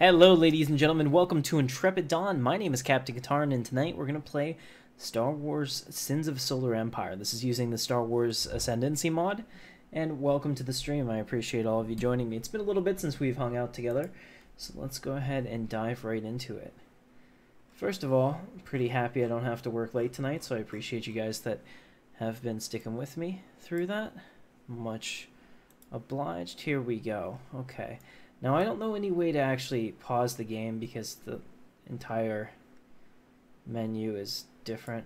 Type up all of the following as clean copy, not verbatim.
Hello, ladies and gentlemen. Welcome to Intrepid Dawn. My name is Captain Katarn, and tonight we're going to play Star Wars Sins of Solar Empire. This is using the Star Wars Ascendancy mod, and welcome to the stream. I appreciate all of you joining me. It's been a little bit since we've hung out together, so let's go ahead and dive right into it. First of all, I'm pretty happy I don't have to work late tonight, so I appreciate you guys that have been sticking with me through that. Much obliged. Here we go. Okay. Now, I don't know any way to actually pause the game because the entire menu is different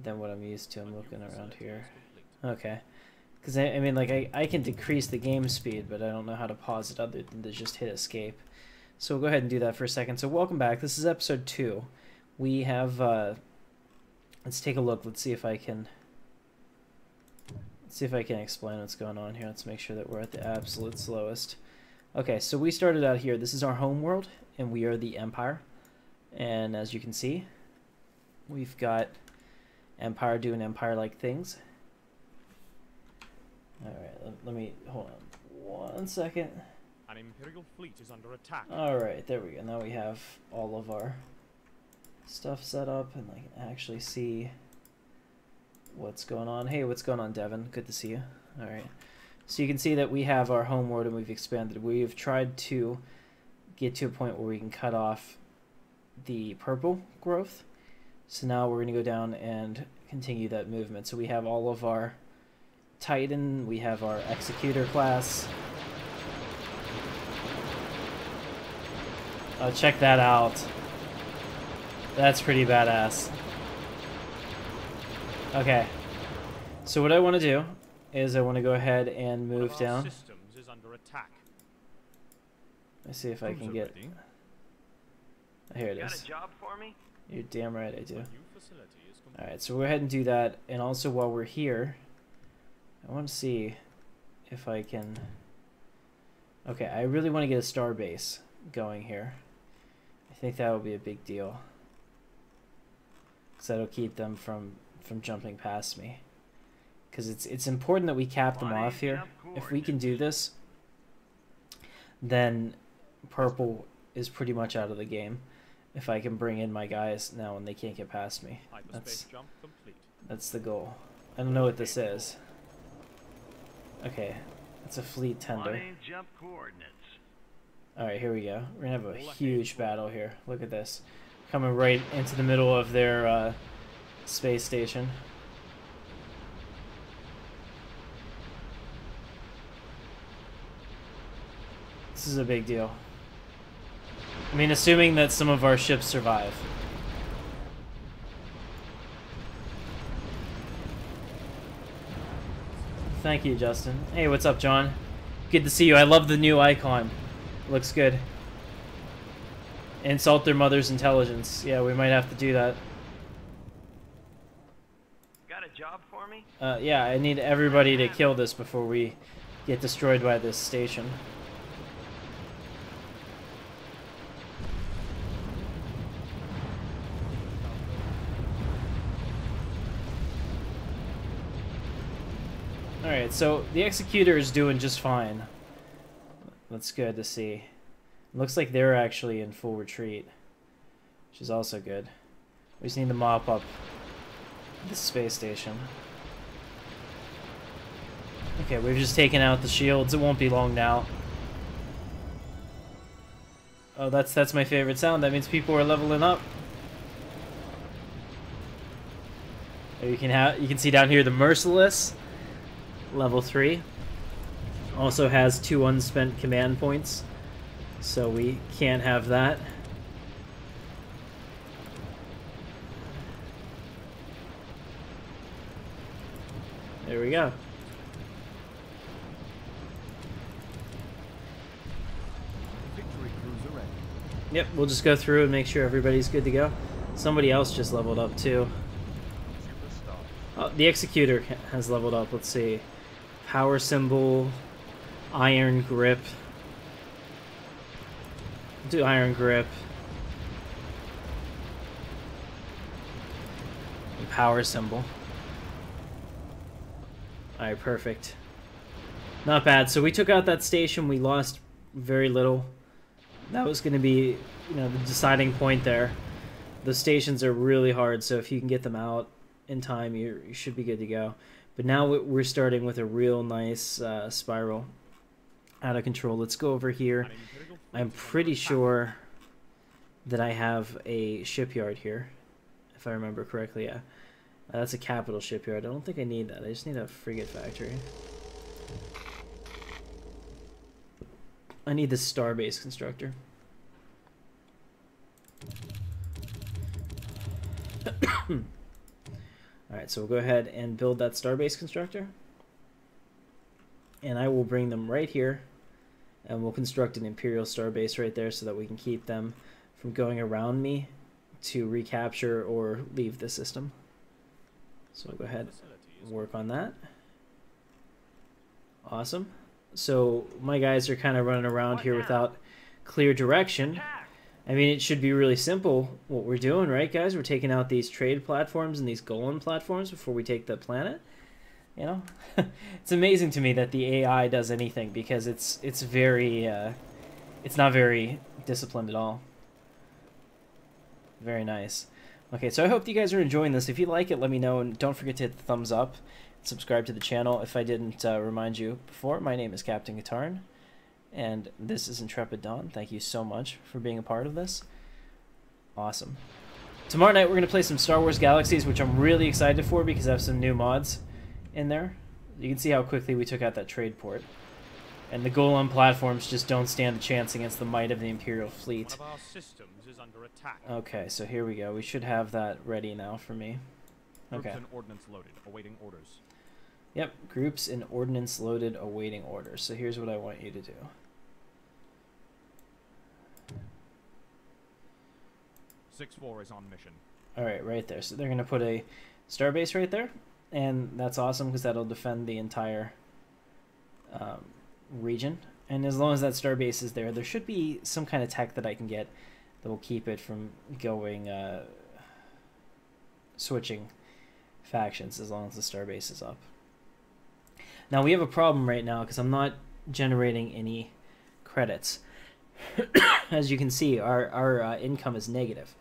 than what I'm used to. I'm looking around here. Okay. Because, I mean, like, I can decrease the game speed, but I don't know how to pause it other than to just hit escape. So we'll go ahead and do that for a second. So welcome back. This is episode 2. We have, let's take a look. Let's see if I can... see if I can explain what's going on here. Let's make sure that we're at the absolute slowest. Okay, so we started out here. This is our home world, and we are the Empire. And as you can see, we've got Empire doing Empire-like things. Alright, let me... hold on 1 second. An Imperial fleet is under attack. Alright, there we go. Now we have all of our stuff set up, and I can actually see what's going on. Hey, what's going on, Devin? Good to see you. All right. So you can see that we have our home world and we've expanded. We've tried to get to a point where we can cut off the purple growth. So now we're going to go down and continue that movement. So we have all of our Titan. We have our Executor class. Oh, check that out. That's pretty badass. Okay, so what I want to do is I want to go ahead and move down. Systems is under attack. Let's see if I can get... Here it is. Got a job for me? You're damn right I do. Alright, so we'll go ahead and do that. And also while we're here, I want to see if I can... Okay, I really want to get a star base going here. I think that will be a big deal. Because that'll keep them from jumping past me, because it's important that we cap them off here. If we can do this, then purple is pretty much out of the game. If I can bring in my guys now and they can't get past me, that's the goal. I don't know what this is. Okay, it's a fleet tender. Alright, here we go. We're gonna have a huge battle here. Look at this, coming right into the middle of their space station. This is a big deal. I mean, assuming that some of our ships survive. Thank you, Justin. Hey, what's up, John? Good to see you. I love the new icon. Looks good. Insult their mother's intelligence. Yeah, we might have to do that. Job for me? Yeah, I need everybody to kill this before we get destroyed by this station. Alright, so the Executor is doing just fine. That's good to see. Looks like they're actually in full retreat, which is also good. We just need to mop up the space station. Okay, we've just taken out the shields. It won't be long now. Oh, that's my favorite sound. That means people are leveling up. There you can see down here the Merciless, level 3. Also has 2 unspent command points, so we can't have that. There we go. Yep, we'll just go through and make sure everybody's good to go. Somebody else just leveled up too. Oh, the Executor has leveled up. Let's see. Power Symbol, Iron Grip. Do Iron Grip. And Power Symbol. Alright, perfect. Not bad. So we took out that station. We lost very little. That was going to be, you know, the deciding point there. The stations are really hard, so if you can get them out in time, you should be good to go. But now we're starting with a real nice spiral. Out of control. Let's go over here. I'm pretty sure that I have a shipyard here, if I remember correctly. Yeah, that's a capital shipyard. I don't think I need that. I just need a frigate factory. I need the starbase constructor. Alright, so we'll go ahead and build that starbase constructor. And I will bring them right here. And we'll construct an Imperial starbase right there so that we can keep them from going around me to recapture or leave the system. So we'll go ahead and work on that. Awesome. So my guys are kind of running around here without clear direction. I mean, it should be really simple what we're doing, right, guys? We're taking out these trade platforms and these golem platforms before we take the planet. You know, it's amazing to me that the AI does anything because it's very it's not very disciplined at all. Very nice. Okay, so I hope you guys are enjoying this. If you like it, let me know, and don't forget to hit the thumbs up. Subscribe to the channel. If I didn't remind you before, my name is Captain Katarn, and this is Intrepid Dawn. Thank you so much for being a part of this. Awesome. Tomorrow night we're going to play some Star Wars Galaxies, which I'm really excited for because I have some new mods in there. You can see how quickly we took out that trade port. And the Golem platforms just don't stand a chance against the might of the Imperial fleet. One of our systems is under attack. Okay, so here we go. We should have that ready now for me. Okay. Troops and ordnance loaded, awaiting orders. Yep, groups and ordnance loaded, awaiting orders. So here's what I want you to do. Six-4 is on mission. Alright, right there. So they're going to put a starbase right there. And that's awesome because that'll defend the entire region. And as long as that starbase is there, there should be some kind of tech that I can get that will keep it from going, switching factions as long as the starbase is up. Now we have a problem right now because I'm not generating any credits. As you can see, our income is negative.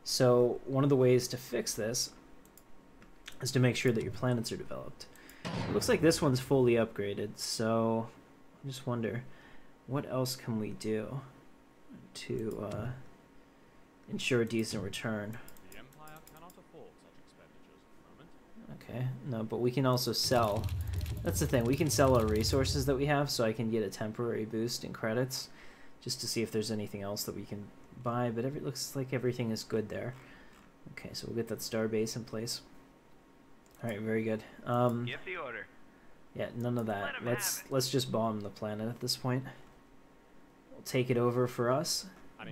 So one of the ways to fix this is to make sure that your planets are developed. It looks like this one's fully upgraded, so I just wonder what else can we do to ensure a decent return. The Empire cannot afford such expenditures at the moment. Okay, no, but we can also sell. That's the thing, we can sell our resources that we have so I can get a temporary boost in credits just to see if there's anything else that we can buy, but it looks like everything is good there. Okay, so we'll get that starbase in place. Alright, very good. Get the order. Yeah, none of that. Let's just bomb the planet at this point. We'll take it over for us.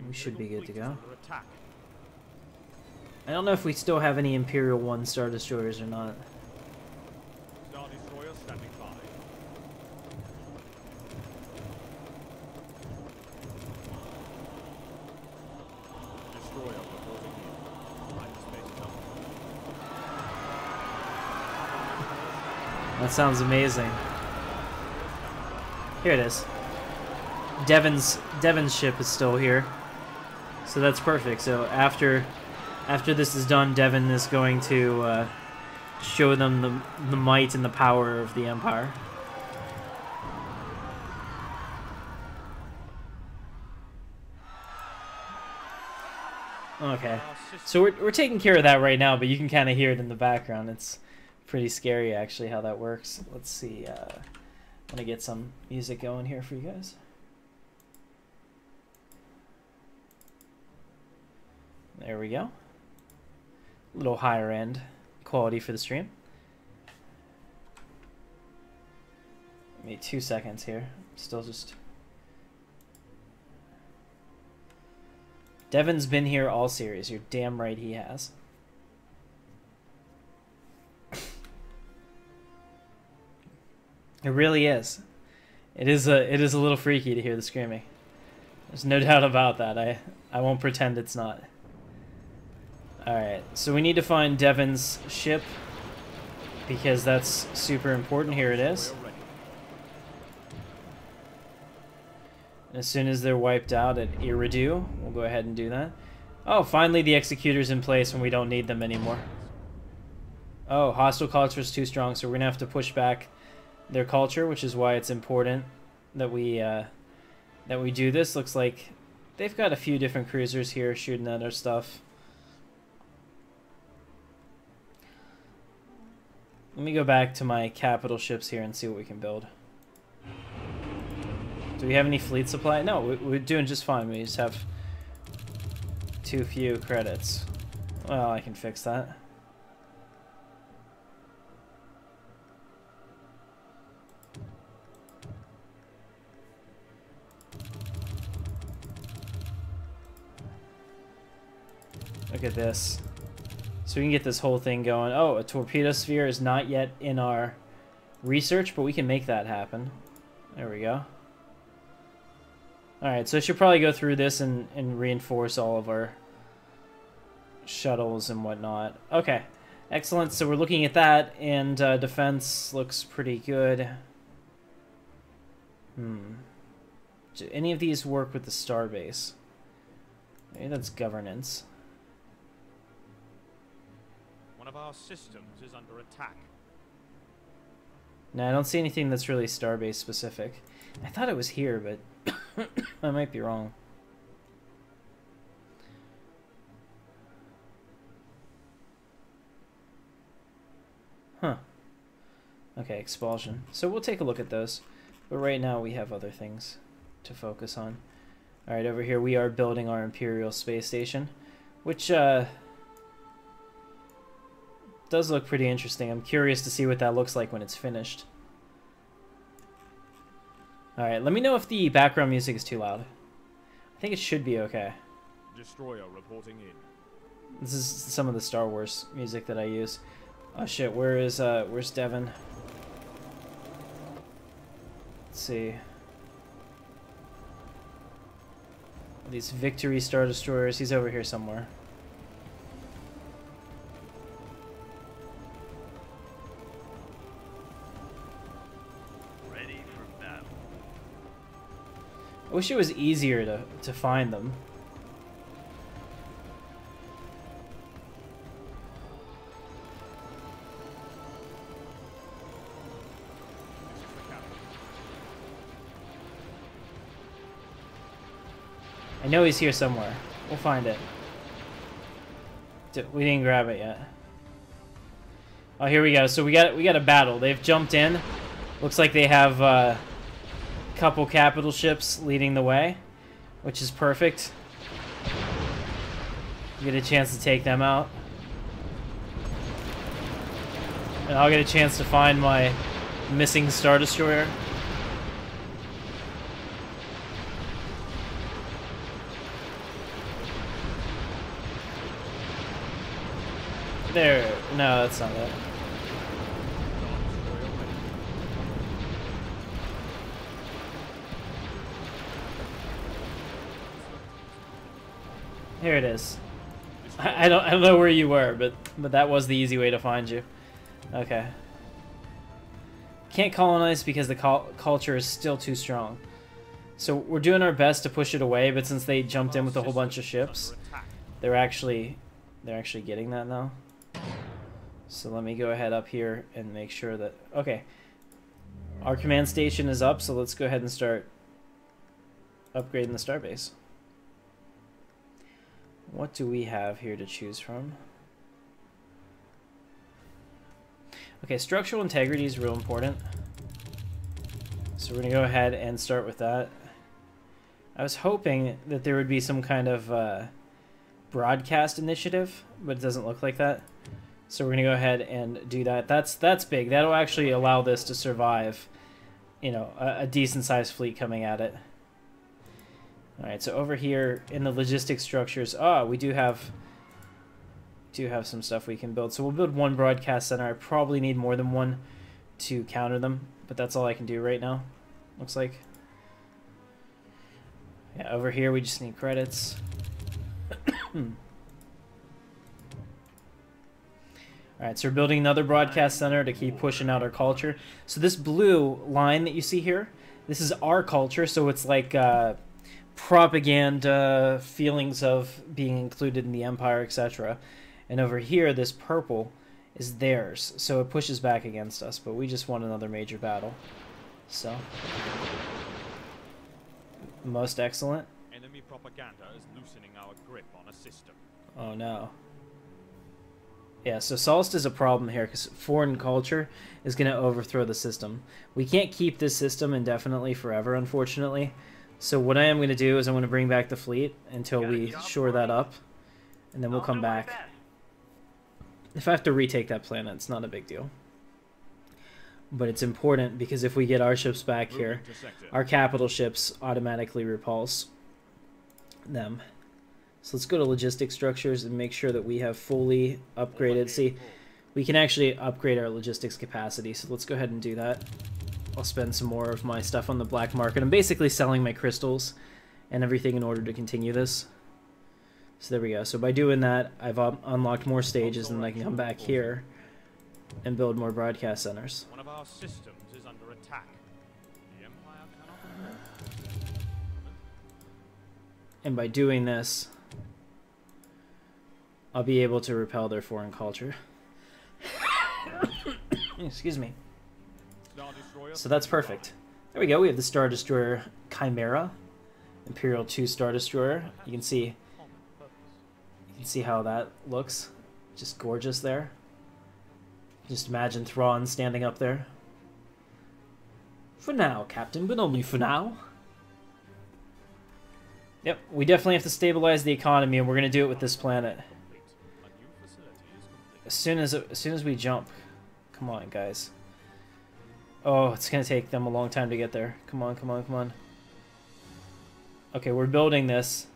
We should be good to go. I don't know if we still have any Imperial 1 Star Destroyers or not. Star Destroyer standing by. Destroyer reporting in. Hyperspace jump. That sounds amazing. Here it is. Devon's ship is still here, so that's perfect. So after this is done, Devon is going to show them the might and the power of the Empire. Okay, so we're taking care of that right now, but you can kind of hear it in the background. It's pretty scary actually how that works. Let's see. I'm gonna get some music going here for you guys. There we go. A little higher end quality for the stream. Give me 2 seconds here. Still just... Devon's been here all series. You're damn right he has. It really is. It is a little freaky to hear the screaming. There's no doubt about that. I won't pretend it's not. Alright, so we need to find Devon's ship because that's super important. Here it is. As soon as they're wiped out at Iridu, we'll go ahead and do that. Oh, finally the Executor's in place when we don't need them anymore. Oh, hostile culture is too strong, so we're going to have to push back their culture, which is why it's important that we do this. Looks like they've got a few different cruisers here shooting at our stuff. Let me go back to my capital ships here and see what we can build. Do we have any fleet supply? No, we're doing just fine. We just have too few credits. Well, I can fix that. Look at this. So we can get this whole thing going. Oh, a torpedo sphere is not yet in our research, but we can make that happen. There we go. Alright, so I should probably go through this and reinforce all of our shuttles and whatnot. Okay, excellent. So we're looking at that, and defense looks pretty good. Do any of these work with the starbase? Maybe that's governance. One of our systems is under attack. No, I don't see anything that's really starbase specific. I thought it was here, but I might be wrong. Huh. Okay, expulsion. So we'll take a look at those. But right now we have other things to focus on. Alright, over here we are building our Imperial space station, which does look pretty interesting. I'm curious to see what that looks like when it's finished. Alright, let me know if the background music is too loud. I think it should be okay. Destroyer reporting in. This is some of the Star Wars music that I use. Oh shit, where's Devin? Let's see. These Victory Star Destroyers, he's over here somewhere. Ready for battle. I wish it was easier to find them. I know he's here somewhere. We'll find it. We didn't grab it yet. Oh, here we go. So we got a battle. They've jumped in. Looks like they have a couple capital ships leading the way, which is perfect. Get a chance to take them out. And I'll get a chance to find my missing Star Destroyer. There. No, that's not it. Here it is. I don't know where you were, but that was the easy way to find you. Okay. Can't colonize because the culture is still too strong. So we're doing our best to push it away, but since they jumped in with a whole bunch of ships, they're actually getting that now. So let me go ahead up here and make sure that... Okay. Our command station is up, so let's go ahead and start upgrading the starbase. What do we have here to choose from? Okay, structural integrity is real important. So we're going to go ahead and start with that. I was hoping that there would be some kind of broadcast initiative, but it doesn't look like that. So we're going to go ahead and do that. That's big. That'll actually allow this to survive, you know, a decent-sized fleet coming at it. All right, so over here in the logistics structures, we do have some stuff we can build. So we'll build one broadcast center. I probably need more than one to counter them, but that's all I can do right now, looks like. Yeah, over here we just need credits. Alright, so we're building another broadcast center to keep pushing out our culture. So this blue line that you see here, This is our culture, so it's like propaganda, feelings of being included in the Empire, etc. And over here, this purple is theirs, so it pushes back against us, but we just won another major battle. So, most excellent. Enemy propaganda is loosening our grip on a system. Oh no. Yeah, so Solst is a problem here because foreign culture is going to overthrow the system. We can't keep this system indefinitely forever, unfortunately. So what I am going to do is I'm going to bring back the fleet until we shore that up, and then we'll come back. If I have to retake that planet, it's not a big deal. But it's important because if we get our ships back here, our capital ships automatically repulse them. So let's go to logistic structures and make sure that we have fully upgraded. See, we can actually upgrade our logistics capacity, so let's go ahead and do that. I'll spend some more of my stuff on the black market. I'm basically selling my crystals and everything in order to continue this. So there we go. So by doing that, I've unlocked more stages, and then I can come back here and build more broadcast centers. One of our systems is under attack. The Empire cannot... And by doing this, I'll be able to repel their foreign culture. Excuse me. So that's perfect. There we go. We have the Star Destroyer Chimera, Imperial 2 Star Destroyer. You can see how that looks. Just gorgeous there. Just imagine Thrawn standing up there. For now, Captain, but only for now. Yep, we definitely have to stabilize the economy, and we're going to do it with this planet. As soon as we jump. Come on, guys. Oh, it's going to take them a long time to get there. Come on, come on, come on. Okay, we're building this.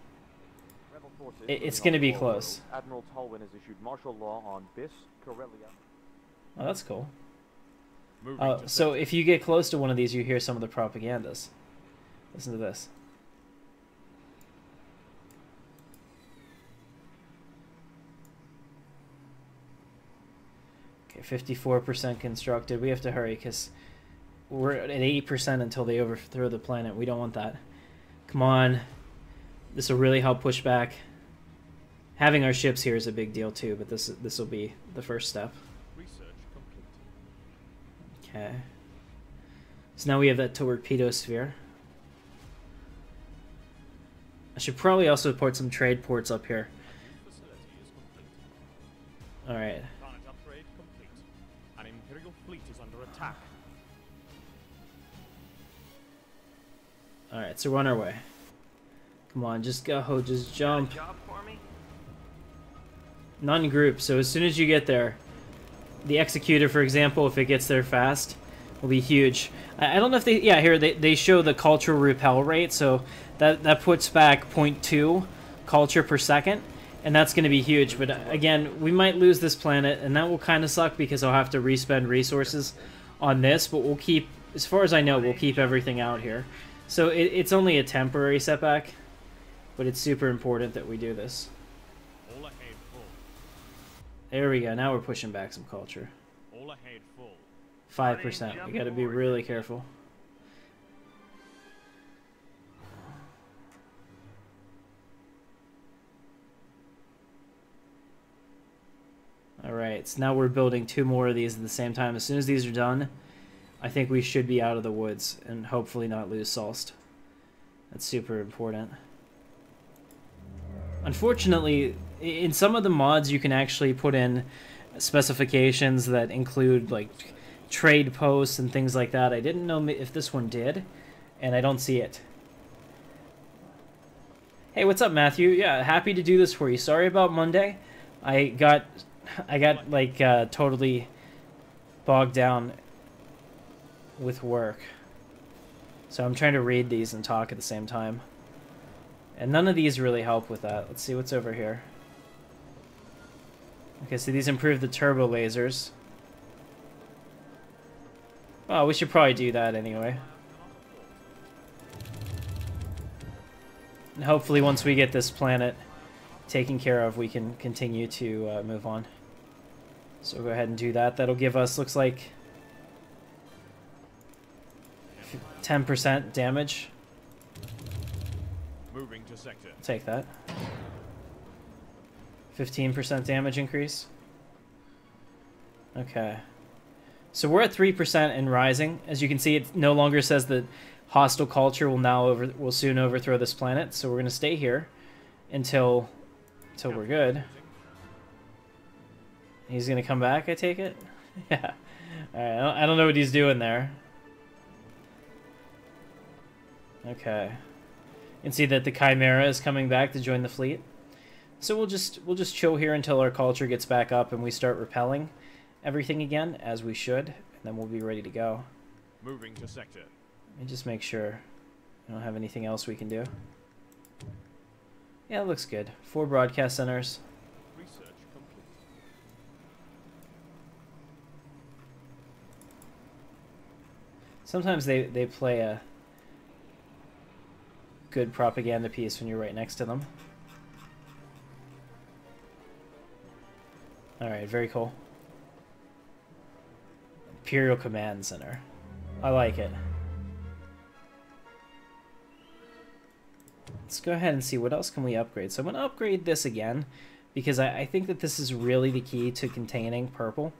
It's going to be close. Admiral Tolwyn has issued martial law on Bis, Corellia. Oh, that's cool. So if you get close to one of these, you hear some of the propagandas. Listen to this. Okay, 54% constructed. We have to hurry because we're at 80% until they overthrow the planet. We don't want that. Come on. This will really help push back. Having our ships here is a big deal too, but this will be the first step. Research complete. Okay. So now we have that torpedo sphere. I should probably also put some trade ports up here. Facility is complete. Alright. Planet upgrade complete. An Imperial fleet is under attack. Alright, so we're on our way. Come on, just go, just jump. Got a job for me? Non-group, so as soon as you get there, the executor, for example, if it gets there fast, will be huge. I don't know if they, yeah, here they show the cultural repel rate, so that puts back 0.2 culture per second, and that's going to be huge. But again, we might lose this planet, and that will kind of suck because I'll have to respend resources on this, but we'll keep, as far as I know, we'll keep everything out here. So it's only a temporary setback, but it's super important that we do this. All ahead full. There we go. Now we're pushing back some culture. All ahead full. 5%. We got to be really careful. Alright, so now we're building 2 more of these at the same time. As soon as these are done, I think we should be out of the woods and hopefully not lose Solst. That's super important. Unfortunately, in some of the mods you can actually put in specifications that include like trade posts and things like that. I didn't know if this one did, and I don't see it. Hey, what's up, Matthew? Yeah, happy to do this for you. Sorry about Monday. I got like totally bogged down with work. So I'm trying to read these and talk at the same time. And none of these really help with that. Let's see what's over here. Okay, so these improve the turbo lasers. Well, we should probably do that anyway. And hopefully once we get this planet taken care of, we can continue to move on. So we'll go ahead and do that. That'll give us, looks like, 10% damage. Moving to sector. Take that. 15% damage increase. Okay. So we're at 3% and rising. As you can see, it no longer says that hostile culture will soon overthrow this planet. So we're going to stay here until we're good. He's going to come back, I take it? Yeah. Alright, I don't know what he's doing there. Okay. You can see that the Chimera is coming back to join the fleet. So we'll just chill here until our culture gets back up and we start repelling everything again, as we should, and then we'll be ready to go. Moving to sector. Let me just make sure I don't have anything else we can do. Yeah, it looks good. 4 broadcast centers. Research complete. Sometimes they play a good propaganda piece when you're right next to them. Alright, very cool. Imperial Command Center. I like it. Let's go ahead and see what else can we upgrade. So I'm going to upgrade this again because I think that this is really the key to containing purple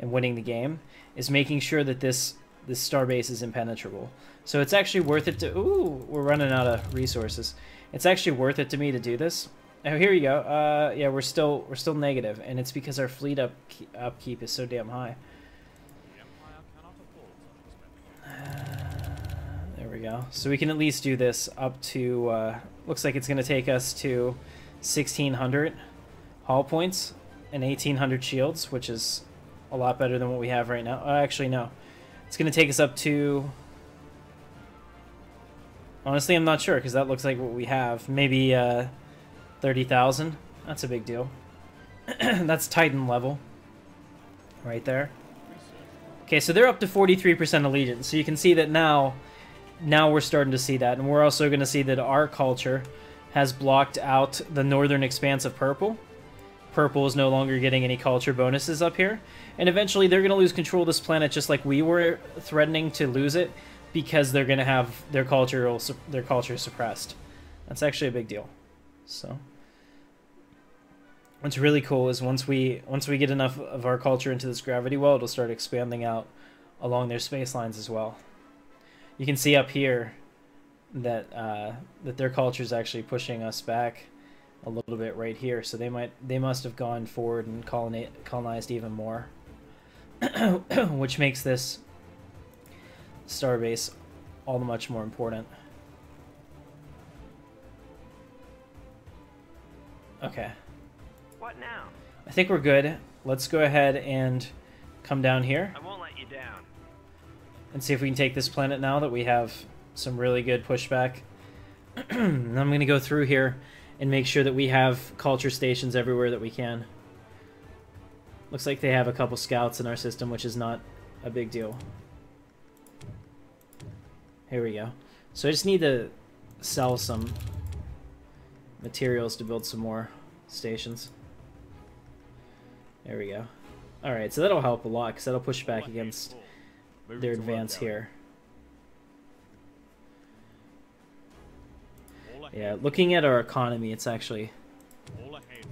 and winning the game, is making sure that this starbase is impenetrable. So it's actually worth it to... Ooh, we're running out of resources. It's actually worth it to me to do this. Oh, here you go. Yeah, we're still negative, and it's because our fleet upkeep is so damn high. The Empire cannot afford such expenditure. There we go. So we can at least do this up to... looks like it's going to take us to 1,600 hull points and 1,800 shields, which is a lot better than what we have right now. Actually, no. It's going to take us up to... Honestly, I'm not sure, because that looks like what we have. Maybe 30,000. That's a big deal. That's Titan level. Right there. Okay, so they're up to 43% allegiance. So you can see that now we're starting to see that. And we're also going to see that our culture has blocked out the northern expanse of purple. Purple is no longer getting any culture bonuses up here. And eventually they're going to lose control of this planet just like we were threatening to lose it, because they're going to have their culture suppressed. That's actually a big deal. So what's really cool is once we get enough of our culture into this gravity well, it'll start expanding out along their space lines as well. You can see up here that that their culture is actually pushing us back a little bit right here. So they must have gone forward and colonized even more, which makes this starbase all the much more important. Okay. What now? I think we're good. Let's go ahead and come down here I won't let you down. and see if we can take this planet now that we have some really good pushback. I'm going to go through here and make sure that we have culture stations everywhere that we can. Looks like they have a couple scouts in our system, which is not a big deal. Here we go. So I just need to sell some materials to build some more stations. There we go. Alright, so that'll help a lot, because that'll push back against their advance here. Yeah, looking at our economy, it's actually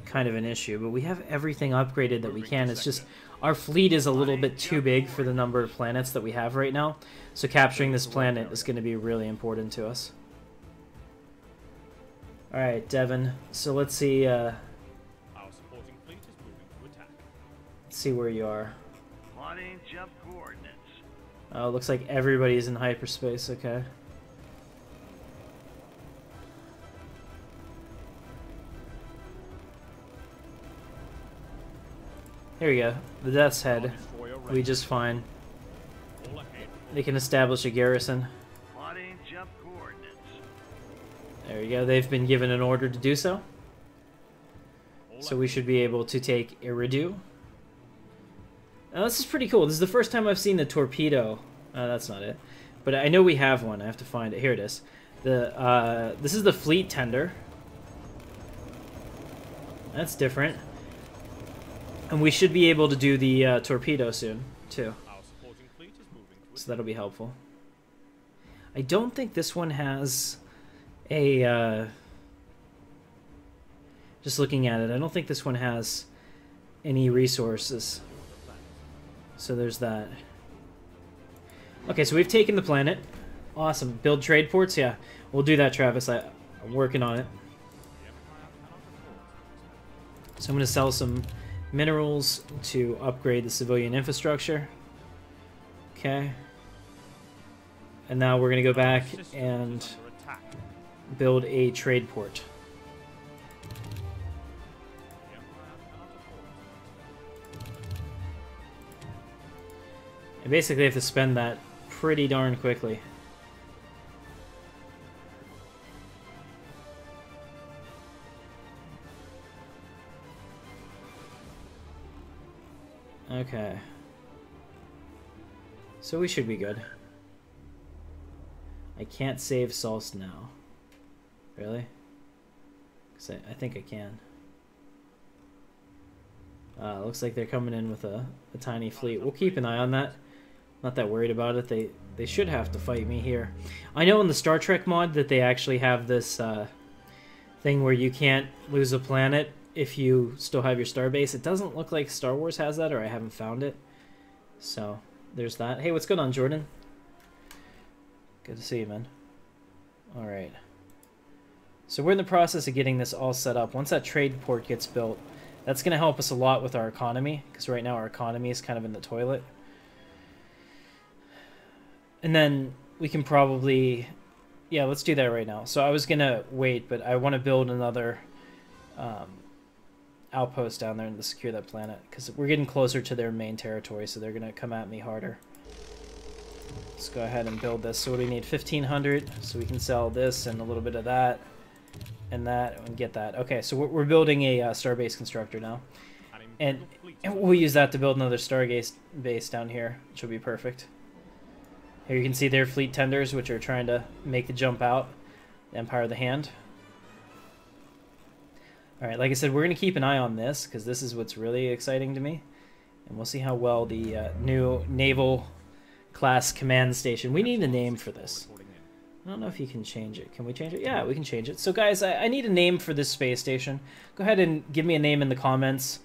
kind of an issue, but we have everything upgraded that we can. It's just our fleet is a little bit too big for the number of planets that we have right now, so capturing this planet is going to be really important to us. Alright, Devon, so let's see Our supporting fleet is moving to attack. see where you are. Plotting jump coordinates. Oh, looks like everybody's in hyperspace, okay. Here we go. The Death's Head. We just fine. They can establish a garrison. Plotting jump coordinates. There you go. They've been given an order to do so. So we should be able to take Iridu. Now this is pretty cool. This is the first time I've seen the torpedo. That's not it. But I know we have one. I have to find it. Here it is. This is the fleet tender. That's different. And we should be able to do the torpedo soon, too. Our supporting fleet is moving to So that'll be helpful. I don't think this one has a... just looking at it, I don't think this one has any resources. So there's that. Okay, so we've taken the planet. Awesome. Build trade ports? Yeah, we'll do that, Travis. I'm working on it. So I'm going to sell some minerals to upgrade the civilian infrastructure. Okay. And now we're going to go back and build a trade port. I basically have to spend that pretty darn quickly. Okay. So we should be good. I can't save Salst now. Really? 'Cause I think I can. Looks like they're coming in with a tiny fleet. We'll keep an eye on that. Not that worried about it. They should have to fight me here. I know in the Star Trek mod that they actually have this thing where you can't lose a planet if you still have your starbase. It doesn't look like Star Wars has that, or I haven't found it. So there's that. Hey, what's going on, Jordan? Good to see you, man. All right. So we're in the process of getting this all set up. Once that trade port gets built, that's going to help us a lot with our economy, because right now our economy is kind of in the toilet. And then we can probably... Yeah, let's do that right now. So I was going to wait, but I want to build another outpost down there and to secure that planet, because we're getting closer to their main territory, so they're going to come at me harder. Let's go ahead and build this. So what do we need? 1,500, so we can sell this and a little bit of that. And that, and get that. Okay, so we're building a starbase constructor now. And we'll use that to build another starbase base down here, which will be perfect. Here you can see their fleet tenders, which are trying to make the jump out. The Empire of the Hand. Alright, like I said, we're going to keep an eye on this, because this is what's really exciting to me. And we'll see how well the new naval class command station... We need a name for this. I don't know if you can change it. Can we change it? Yeah, we can change it. So guys, I need a name for this space station. Go ahead and give me a name in the comments.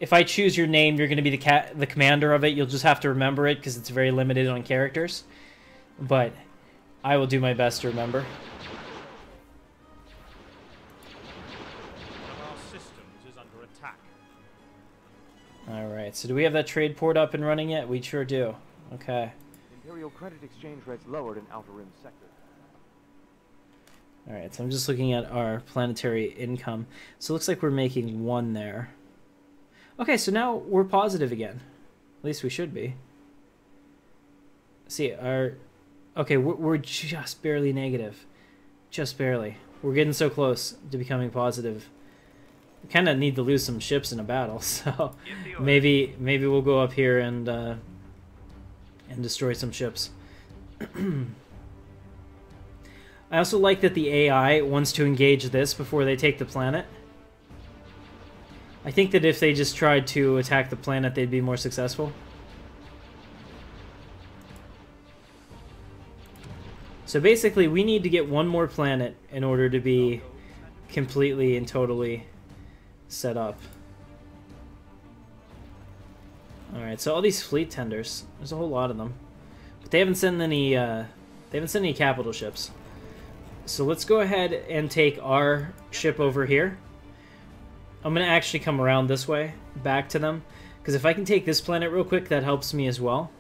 If I choose your name, you're going to be the commander of it. You'll just have to remember it because it's very limited on characters. But I will do my best to remember. One of our systems is under attack. Alright, so do we have that trade port up and running yet? We sure do. Okay. Imperial credit exchange rates lowered in Outer Rim sector. Alright, so I'm just looking at our planetary income. So it looks like we're making 1 there. Okay, so now we're positive again. At least we should be. See, our... Okay, we're just barely negative. Just barely. We're getting so close to becoming positive. We kind of need to lose some ships in a battle, so... maybe we'll go up here and destroy some ships. I also like that the AI wants to engage this before they take the planet. I think that if they just tried to attack the planet, they'd be more successful. So basically, we need to get 1 more planet in order to be completely and totally set up. Alright, so all these fleet tenders, there's a whole lot of them. But they haven't sent any capital ships. So let's go ahead and take our ship over here. I'm going to actually come around this way, back to them. Because if I can take this planet real quick, that helps me as well.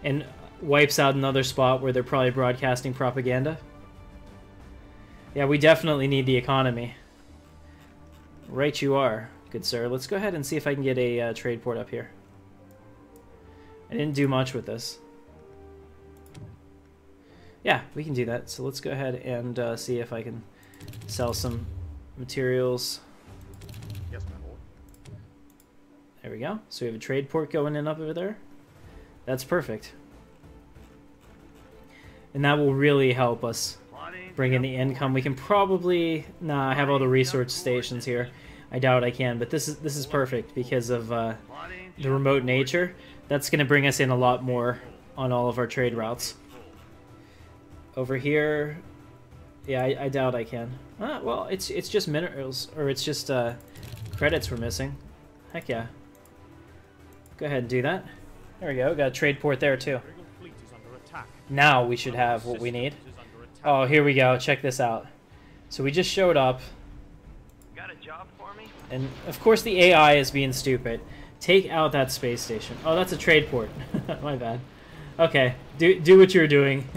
And wipes out another spot where they're probably broadcasting propaganda. Yeah, we definitely need the economy. Right you are, good sir. Let's go ahead and see if I can get a trade port up here. I didn't do much with this. Yeah, we can do that. So let's go ahead and see if I can sell some materials. Yes, my lord. There we go. So we have a trade port going in up over there. That's perfect. And that will really help us bring in the income. We can probably... Nah, I have all the research stations here. I doubt I can, but this is perfect because of the remote nature. That's going to bring us in a lot more on all of our trade routes. Over here, yeah, I doubt I can. Well, it's just minerals, or it's just credits we're missing. Heck yeah. Go ahead and do that. There we go. Got a trade port there too. Imperial fleet is under attack. Now we should have what we need. Oh, here we go. Check this out. So we just showed up, Got a job for me? and of course the AI is being stupid. Take out that space station. Oh, that's a trade port. My bad. Okay, do what you're doing,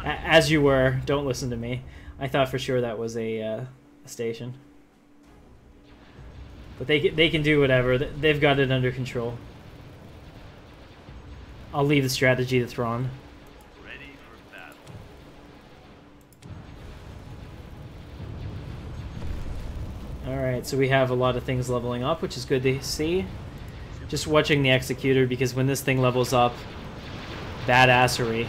as you were. Don't listen to me. I thought for sure that was a station. But they can do whatever. They've got it under control. I'll leave the strategy to Thrawn. Ready for battle. Alright, so we have a lot of things leveling up, which is good to see. Just watching the Executor, because when this thing levels up, badassery.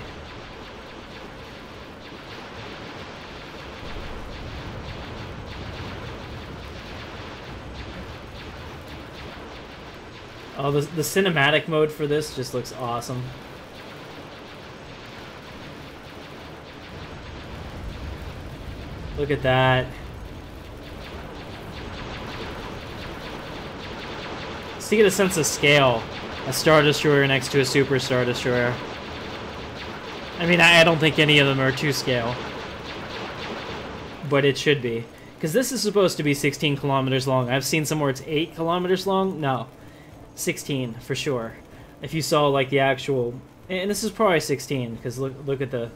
Oh, the cinematic mode for this just looks awesome. Look at that. Just to get a sense of scale, a Star Destroyer next to a Super Star Destroyer. I mean, I don't think any of them are to scale. But it should be. Because this is supposed to be 16 kilometers long. I've seen somewhere it's 8 kilometers long. No. 16 for sure. If you saw like the actual, and this is probably 16 because look at the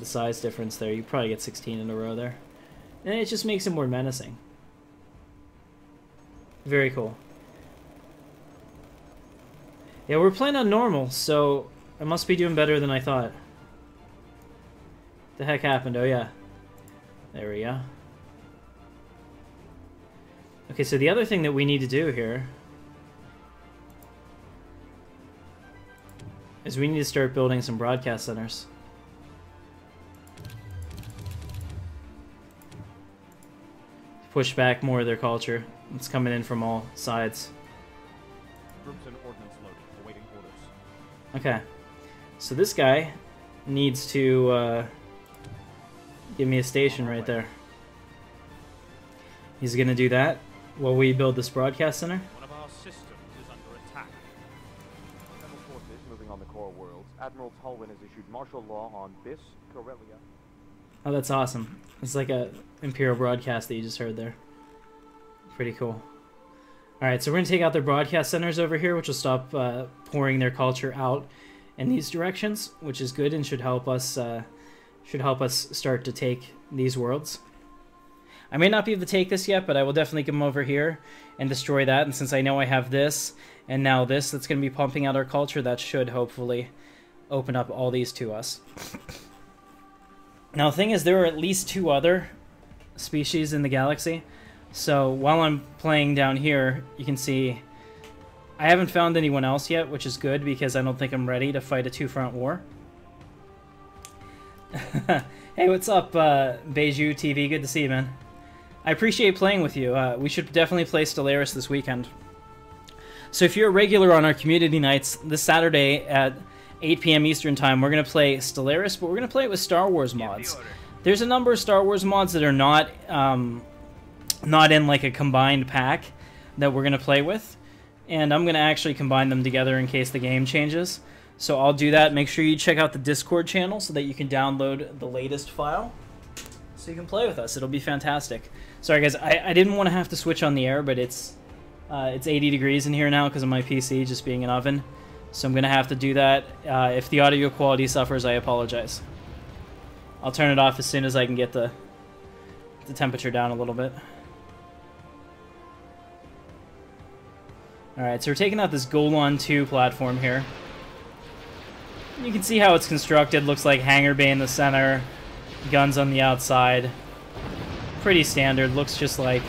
size difference there. You probably get 16 in a row there, and it just makes it more menacing. Very cool. Yeah, we're playing on normal, so I must be doing better than I thought. The heck happened? Oh yeah, there we go. Okay, so the other thing that we need to do here is we need to start building some broadcast centers. Push back more of their culture. It's coming in from all sides. Troops and ordnance loaded, awaiting orders. Okay. So this guy needs to give me a station right there. He's gonna do that while we build this broadcast center. One of our systems is under attack. Rebel forces moving on the core worlds. Admiral Tulwin has issued martial law on Biss, Corellia. Oh, that's awesome. It's like a Imperial broadcast that you just heard there. Pretty cool. Alright, so we're going to take out their broadcast centers over here, which will stop pouring their culture out in these directions, which is good and should help us start to take these worlds. I may not be able to take this yet, but I will definitely come over here and destroy that. And since I know I have this and now this that's going to be pumping out our culture, that should hopefully open up all these to us. Now, the thing is, there are at least 2 other species in the galaxy. So while I'm playing down here, you can see I haven't found anyone else yet, which is good because I don't think I'm ready to fight a 2-front war. Hey, what's up, Beiju TV? Good to see you, man. I appreciate playing with you. We should definitely play Stellaris this weekend. So if you're a regular on our community nights, this Saturday at 8 p.m. Eastern Time, we're going to play Stellaris, but we're going to play it with Star Wars mods. There's a number of Star Wars mods that are not in like a combined pack that we're going to play with, and I'm going to actually combine them together in case the game changes. So I'll do that. Make sure you check out the Discord channel so that you can download the latest file so you can play with us. It'll be fantastic. Sorry guys, I didn't want to have to switch on the air, but it's 80 degrees in here now because of my PC just being an oven. So I'm going to have to do that. If the audio quality suffers, I apologize. I'll turn it off as soon as I can get the temperature down a little bit. Alright, so we're taking out this Golan 2 platform here. You can see how it's constructed. Looks like hangar bay in the center, guns on the outside. Pretty standard. Looks just like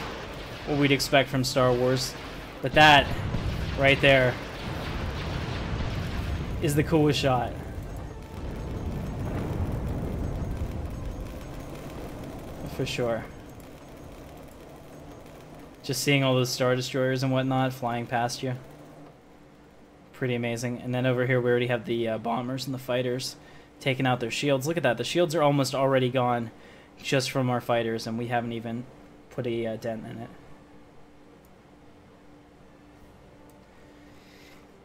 what we'd expect from Star Wars. But that, right there, is the coolest shot. For sure. Just seeing all those Star Destroyers and whatnot flying past you. Pretty amazing. And then over here we already have the bombers and the fighters taken out their shields. Look at that. The shields are almost already gone just from our fighters, and we haven't even put a dent in it.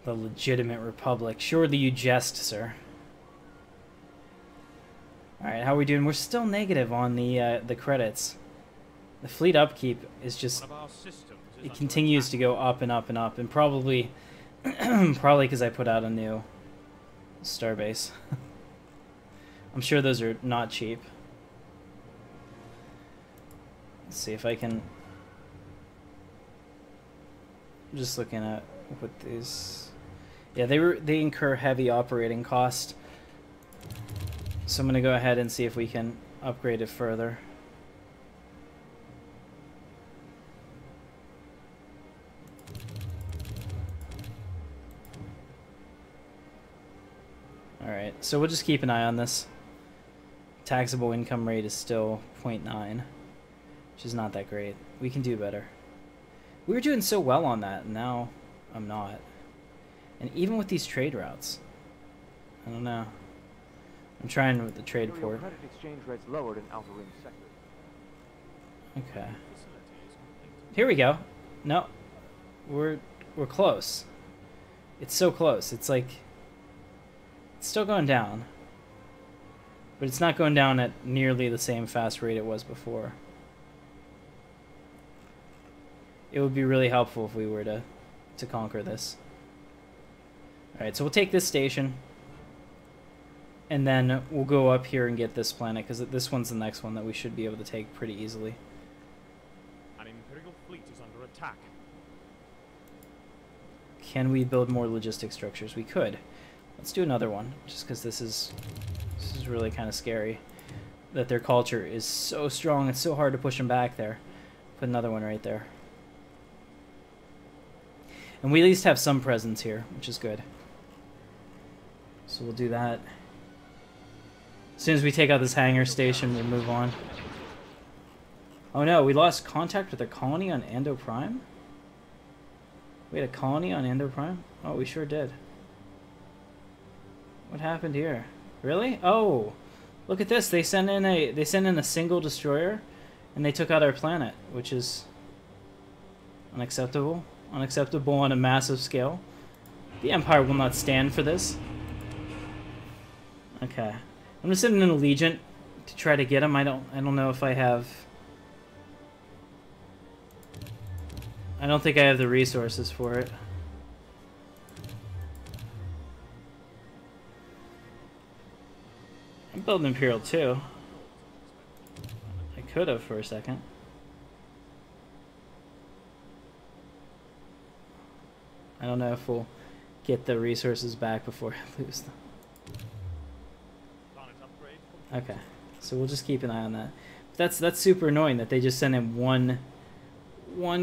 The legitimate Republic. Surely you jest, sir. Alright, how are we doing? We're still negative on the credits. The fleet upkeep is just... One of our systems is It under continues to go up and up and up, and probably probably because I put out a new starbase. I'm sure those are not cheap. Let's see if I can... I'm just looking at what these... Yeah, they incur heavy operating cost. So I'm going to go ahead and see if we can upgrade it further. Alright, so we'll just keep an eye on this. Taxable income rate is still 0.9, which is not that great. We can do better. We were doing so well on that, and now I'm not. And even with these trade routes, I don't know. I'm trying with the trade Imperial port. credit exchange rates lowered in outer rim sectors. Okay. facility is complete. Here we go. No. We're close. It's so close. It's like... It's still going down. But it's not going down at nearly the same fast rate it was before. It would be really helpful if we were to conquer this. Alright, so we'll take this station. And then we'll go up here and get this planet, because this one's the next one that we should be able to take pretty easily. An Imperial fleet is under attack. Can we build more logistic structures? We could. Let's do another one, just because this is really kind of scary. That their culture is so strong, it's so hard to push them back there. Put another one right there. And we at least have some presence here, which is good. So we'll do that. As soon as we take out this hangar station, we'll move on. Oh no, we lost contact with a colony on Ando Prime? We had a colony on Ando Prime? Oh, we sure did. What happened here? Really? Oh, look at this. They sent in a single destroyer, and they took out our planet, which is unacceptable. Unacceptable on a massive scale. The Empire will not stand for this. Okay, I'm gonna send in an Allegiant to try to get him. I don't know if I have. I don't think I have the resources for it. I'm building Imperial too. I could have for a second. I don't know if we'll get the resources back before I lose them. Planet upgrade complete. Okay, so we'll just keep an eye on that. That's super annoying that they just sent in one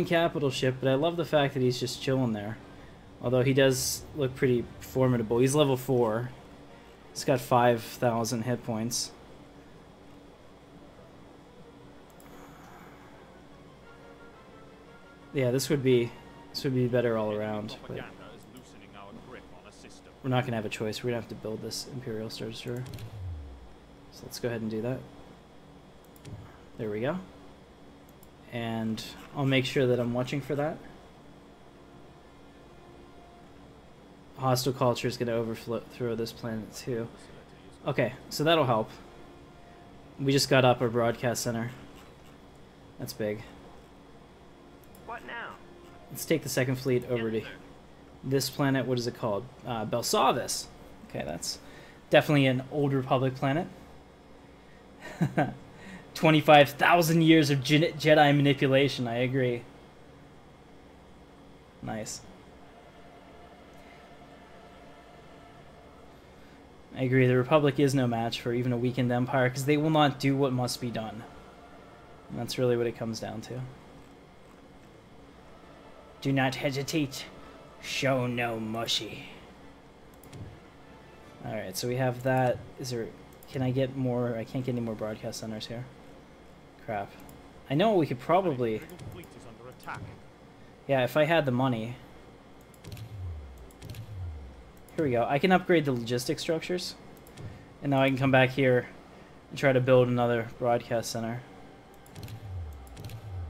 capital ship, but I love the fact that he's just chilling there. Although he does look pretty formidable. He's level 4. He's got 5,000 hit points. Yeah, this would be better all around. But Propaganda is loosening our grip on a system. we're not gonna have a choice. We're gonna have to build this Imperial Star Destroyer. So let's go ahead and do that. There we go. And I'll make sure that I'm watching for that. Hostile culture is going to overthrow this planet too. Okay, so that'll help. We just got up our broadcast center. That's big. What now? Let's take the second fleet over to this planet. What is it called? Belsavis. Okay, that's definitely an old Republic planet. 25,000 years of Jedi manipulation, I agree. Nice. I agree, the Republic is no match for even a weakened Empire, because they will not do what must be done. And that's really what it comes down to. Do not hesitate. Show no mushy. Alright, so we have that. Is there... Can I get more... I can't get any more broadcast centers here. Crap. I know we could probably... An Imperial fleet is under attack. Yeah, if I had the money... Here we go. I can upgrade the logistic structures. And now I can come back here and try to build another broadcast center.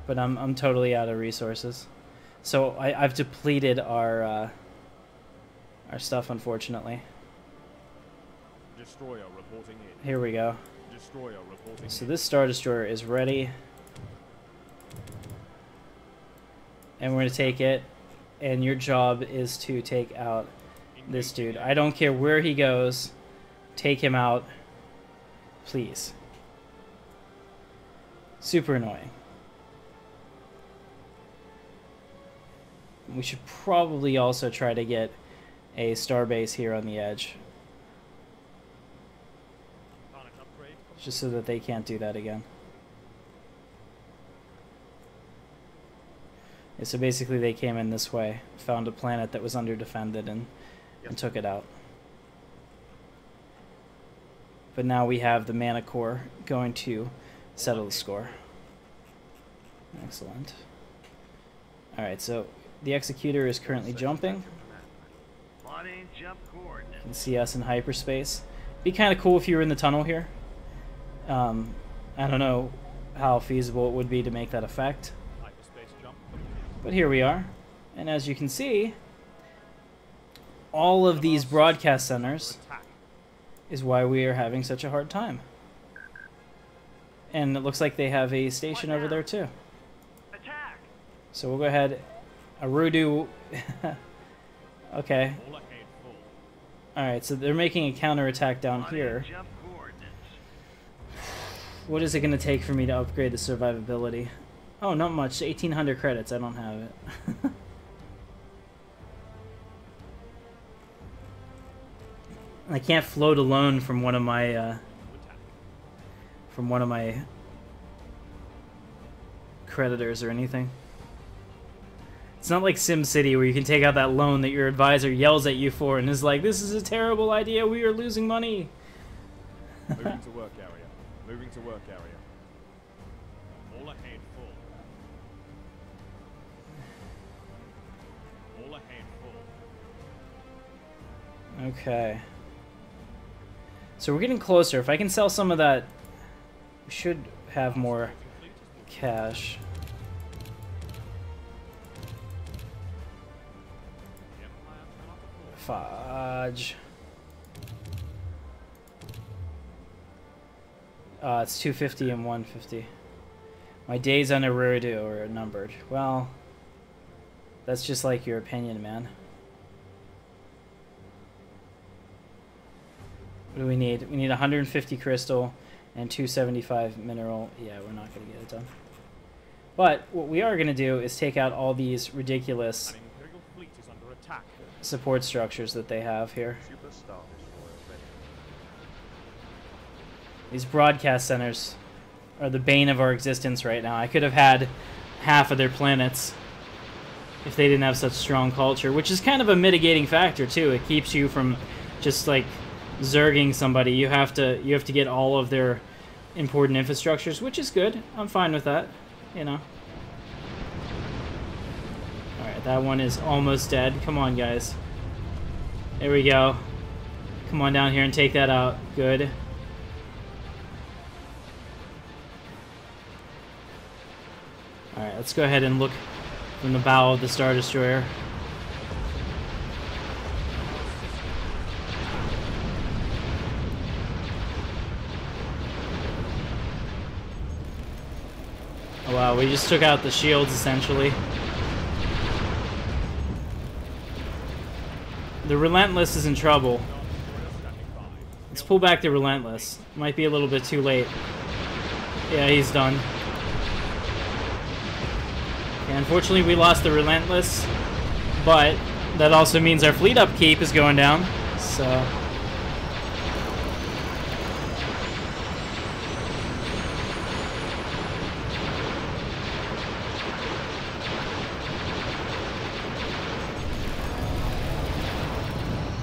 But I'm totally out of resources. So I've depleted our stuff, unfortunately. Destroyer reporting in. Here we go. Destroyer reporting So in. this Star Destroyer is ready. And we're going to take it. And your job is to take out this dude. I don't care where he goes. Take him out. Please. Super annoying. We should probably also try to get a starbase here on the edge. Sonic upgrade. Just so that they can't do that again. Yeah, so basically they came in this way, found a planet that was under-defended and took it out. But now we have the Mana Core going to settle the score. Excellent. Alright, so the Executor is currently jumping. Plotting jump coordinates. You can see us in hyperspace. Be kind of cool if you were in the tunnel here. I don't know how feasible it would be to make that effect. Hyperspace jump. But here we are. And as you can see, all of these broadcast centers Attack. is why we are having such a hard time. And it looks like they have a station over there too. Attack! So we'll go ahead. Arudu. Okay. All ahead full. Alright, so they're making a counterattack down here. Jump coordinates. What is it going to take for me to upgrade the survivability? Oh, not much. 1,800 credits. I don't have it. I can't float alone from one of my creditors or anything. It's not like SimCity where you can take out that loan that your advisor yells at you for and is like, "This is a terrible idea. We are losing money." Moving to work area. Moving to work area. All ahead full. All ahead full. Okay. So we're getting closer. If I can sell some of that, we should have more cash. Fudge. It's 250 and 150. My days on Arudu are numbered. Well, that's just like your opinion, man. What do we need? We need 150 crystal and 275 mineral. Yeah, we're not going to get it done. But what we are going to do is take out all these ridiculous An Imperial fleet is under attack. support structures that they have here. These broadcast centers are the bane of our existence right now. I could have had half of their planets if they didn't have such strong culture, which is kind of a mitigating factor too. It keeps you from just like zerging somebody. You have to get all of their important infrastructures, which is good. I'm fine with that, you know. Alright, that one is almost dead. Come on, guys. There we go. Come on down here and take that out. Good. Alright, let's go ahead and look from the bow of the Star Destroyer. Oh wow, we just took out the shields essentially. The Relentless is in trouble. Let's pull back the Relentless. Might be a little bit too late. Yeah, he's done. Okay, unfortunately, we lost the Relentless, but that also means our fleet upkeep is going down, so...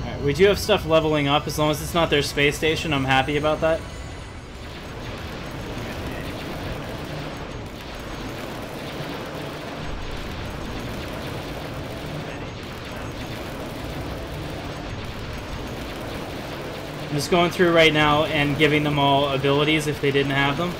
Alright, we do have stuff leveling up. As long as it's not their space station, I'm happy about that. just going through right now and giving them all abilities if they didn't have them.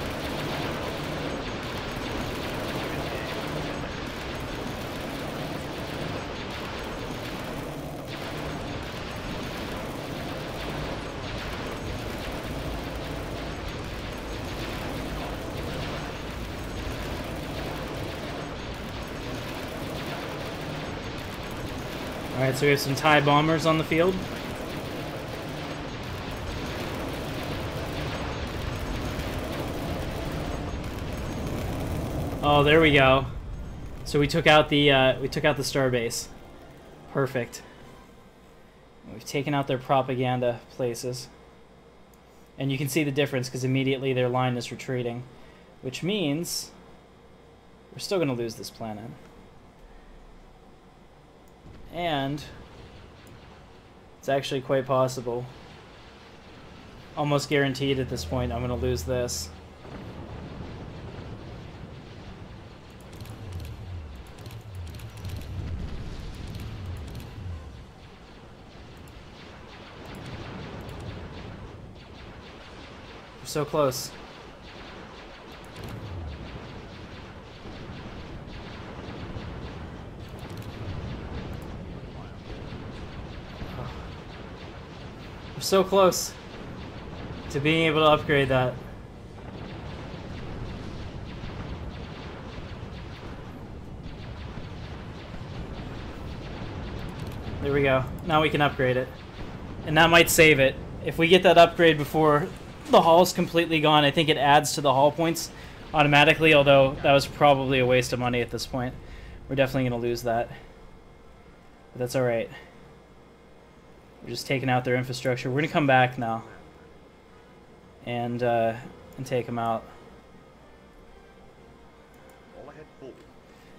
Alright, so we have some TIE bombers on the field. Oh, there we go. So we took out the starbase. Perfect. We've taken out their propaganda places. And you can see the difference because immediately their line is retreating, which means we're still going to lose this planet. And it's actually quite possible, almost guaranteed at this point, I'm going to lose this. We're so close. We're so close to being able to upgrade that. There we go. Now we can upgrade it. And that might save it. If we get that upgrade before the hull's completely gone, I think it adds to the hull points automatically, although that was probably a waste of money at this point. We're definitely going to lose that. But that's alright. We're just taking out their infrastructure. We're going to come back now and take them out.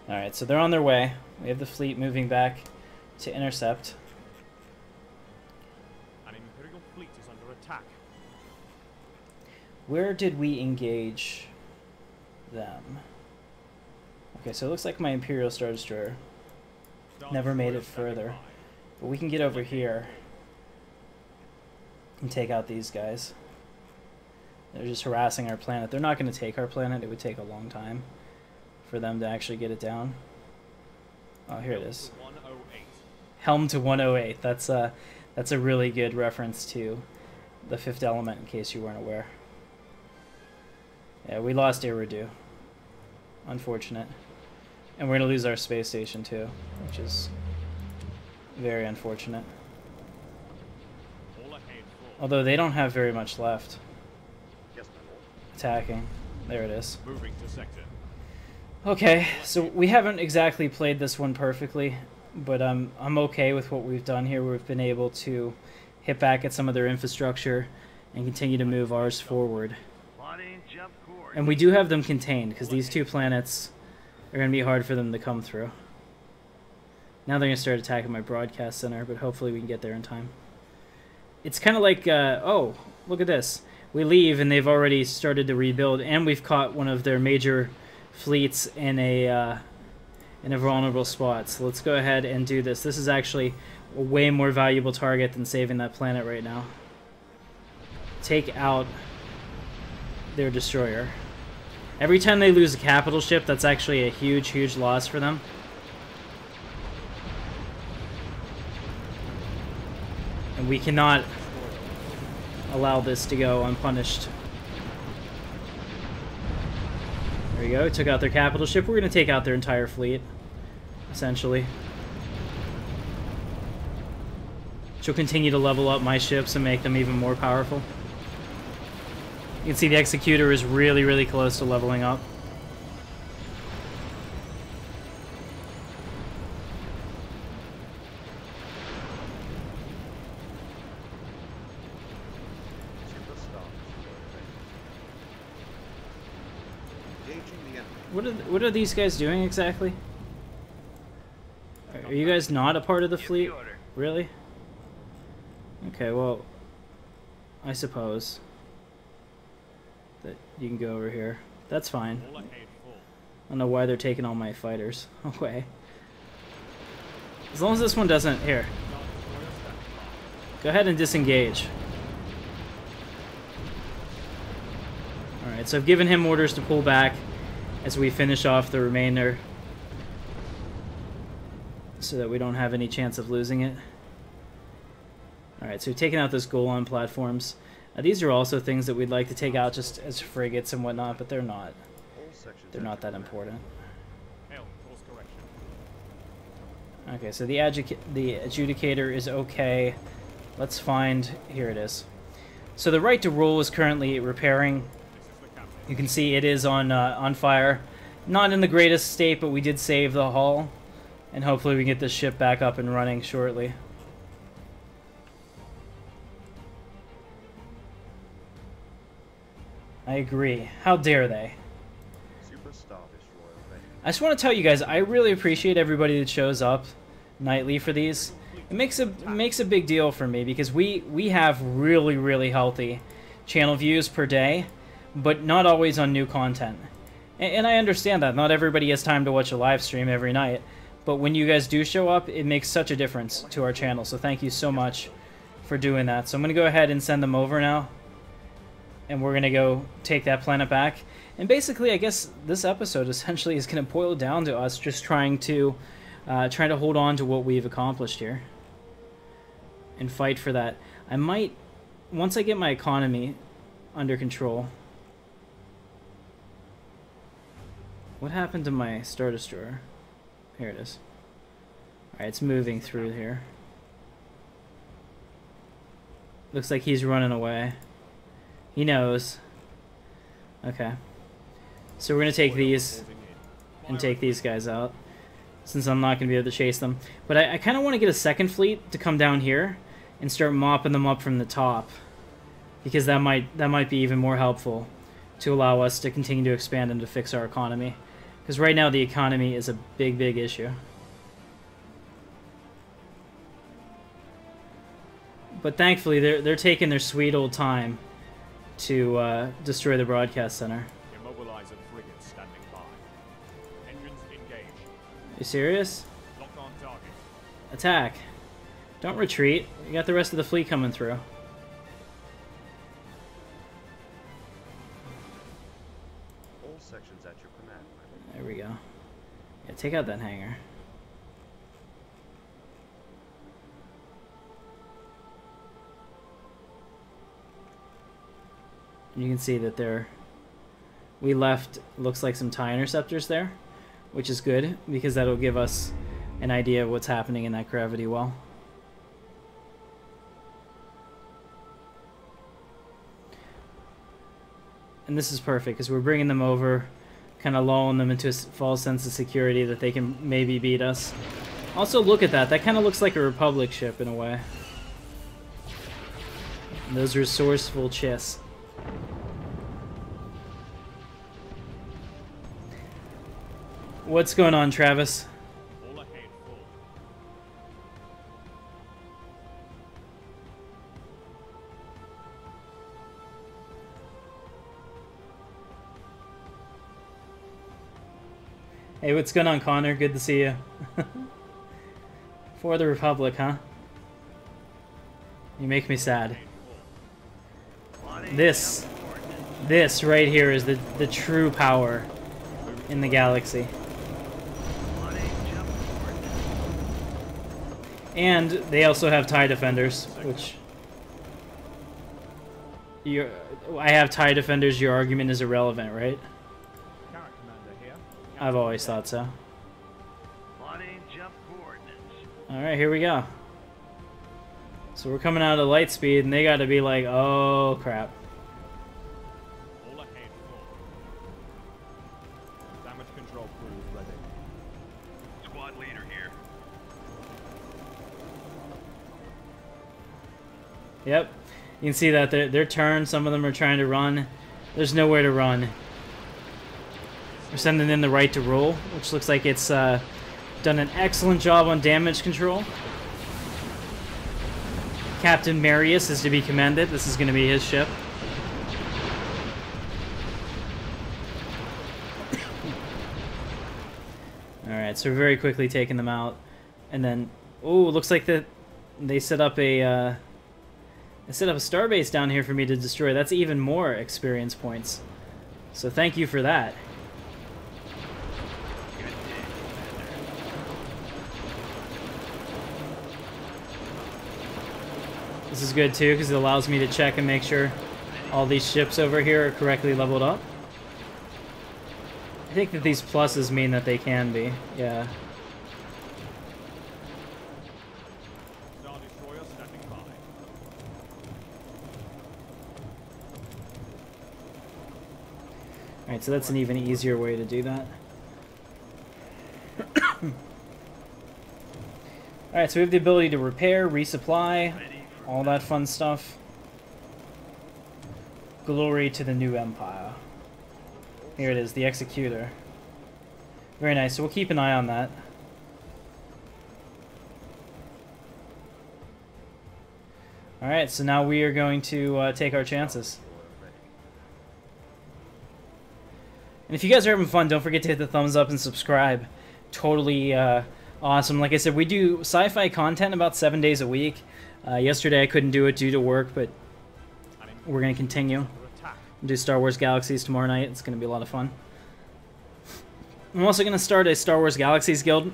Alright, so they're on their way. We have the fleet moving back to intercept. An Imperial fleet is under attack. Where did we engage them? Okay, so it looks like my Imperial Star Destroyer never made it further. But we can get over here and take out these guys. They're just harassing our planet. They're not going to take our planet. It would take a long time for them to actually get it down. Oh, here it is. Helm to 108. That's a really good reference to the Fifth Element, in case you weren't aware. Yeah, we lost Eridu. Unfortunate. And we're going to lose our space station too, which is very unfortunate. Although they don't have very much left. Attacking. There it is. Moving to sector. Okay, so we haven't exactly played this one perfectly, but I'm okay with what we've done here. We've been able to hit back at some of their infrastructure and continue to move ours forward. And we do have them contained, because these two planets are going to be hard for them to come through. Now they're going to start attacking my broadcast center, but hopefully we can get there in time. It's kind of like, oh, look at this. We leave and they've already started to rebuild, and we've caught one of their major fleets in a vulnerable spot. So let's go ahead and do this. This is actually a way more valuable target than saving that planet right now. Take out their destroyer. Every time they lose a capital ship, that's actually a huge, huge loss for them. And we cannot allow this to go unpunished. There we go. Took out their capital ship. We're going to take out their entire fleet, essentially. She'll continue to level up my ships and make them even more powerful. You can see the Executor is really, really close to leveling up. What are these guys doing exactly? Are you guys not a part of the fleet? Really? Okay, well, I suppose that you can go over here. That's fine. I don't know why they're taking all my fighters away. As long as this one doesn't... Here. Go ahead and disengage. Alright, so I've given him orders to pull back as we finish off the remainder, so that we don't have any chance of losing it. Alright, so we've taken out those Golan platforms. These are also things that we'd like to take out just as frigates and whatnot, but they're not. They're not that important. Hail, course correction. Okay, so the adjudicator is okay. Let's find... Here it is. So the right to rule is currently repairing. This is the captain. You can see it is on fire. Not in the greatest state, but we did save the hull. And hopefully we can get this ship back up and running shortly. I agree. How dare they? Super Star Destroyer ready. I just want to tell you guys, I really appreciate everybody that shows up nightly for these. It makes a big deal for me because we have really healthy channel views per day, but not always on new content. And I understand that not everybody has time to watch a live stream every night, but when you guys do show up, it makes such a difference to our channel. So thank you so much for doing that. So I'm gonna go ahead and send them over now, and we're gonna go take that planet back. And basically, I guess this episode essentially is gonna boil down to us just trying to hold on to what we've accomplished here and fight for that. I might, once I get my economy under control. What happened to my Star Destroyer? Here it is. Alright, it's moving through here. Looks like he's running away. He knows. Okay. So we're going to take these and take these guys out, since I'm not going to be able to chase them. But I kind of want to get a second fleet to come down here and start mopping them up from the top, because that might be even more helpful to allow us to continue to expand and to fix our economy. Because right now the economy is a big issue. But thankfully they're taking their sweet old time to destroy the broadcast center. Immobilizer frigate standing by. Engines engaged. You serious? Lock on target. Attack. Don't retreat. You got the rest of the fleet coming through. All sections at your command. There we go. Yeah, take out that hangar. And you can see that we left, looks like some TIE interceptors there, which is good because that'll give us an idea of what's happening in that gravity well. And this is perfect because we're bringing them over, kind of lulling them into a false sense of security that they can maybe beat us. Also, look at that. That kind of looks like a Republic ship in a way. And those resourceful chiss. What's going on, Travis? All ahead full. Hey, what's going on, Connor? Good to see you. For the Republic, huh? You make me sad. This right here is the true power in the galaxy. And they also have TIE defenders, which I have TIE defenders. Your argument is irrelevant, right? Carrot commander here. I've always thought so. Plotting jump coordinates. All right, here we go. So we're coming out of light speed, and they got to be like, oh crap. All ahead full. Damage control crew ready. Squad leader here. Yep, you can see that their turn. Some of them are trying to run. There's nowhere to run. We're sending in the right to rule, which looks like it's done an excellent job on damage control. Captain Marius is to be commended. This is going to be his ship. Alright, so we're very quickly taking them out. And then, oh, looks like they set up a starbase down here for me to destroy. That's even more experience points. So thank you for that. Good day, Commander. This is good too because it allows me to check and make sure all these ships over here are correctly leveled up. I think that these pluses mean that they can be. Yeah. Star Destroyer standing by. Alright, so that's an even easier way to do that. Alright, so we have the ability to repair, resupply, Ready for all that fun stuff. Glory to the new empire. Here it is, the Executor. Very nice, so we'll keep an eye on that. Alright, so now we are going to take our chances. And if you guys are having fun, don't forget to hit the thumbs up and subscribe. Totally awesome. Like I said, we do sci-fi content about 7 days a week. Yesterday I couldn't do it due to work, but we're going to continue. Do Star Wars Galaxies tomorrow night. It's going to be a lot of fun. I'm also going to start a Star Wars Galaxies guild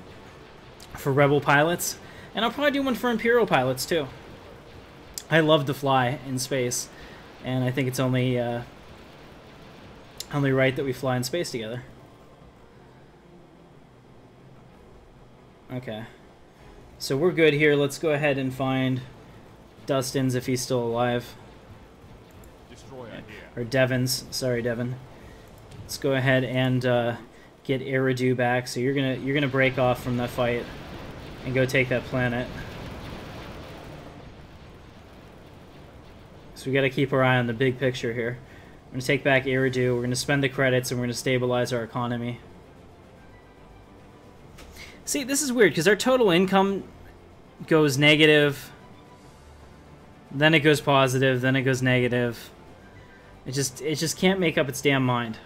for Rebel pilots. And I'll probably do one for Imperial pilots, too. I love to fly in space. And I think it's only right that we fly in space together. Okay. So we're good here. Let's go ahead and find Dustin's if he's still alive. Destroyer here. Or Devon's. Sorry, Devon. Let's go ahead and get Eridu back. So you're gonna break off from that fight and go take that planet. So we got to keep our eye on the big picture here. We're gonna take back Eridu. We're gonna spend the credits and we're gonna stabilize our economy. See, this is weird because our total income goes negative, then it goes positive, then it goes negative. It just can't make up its damn mind.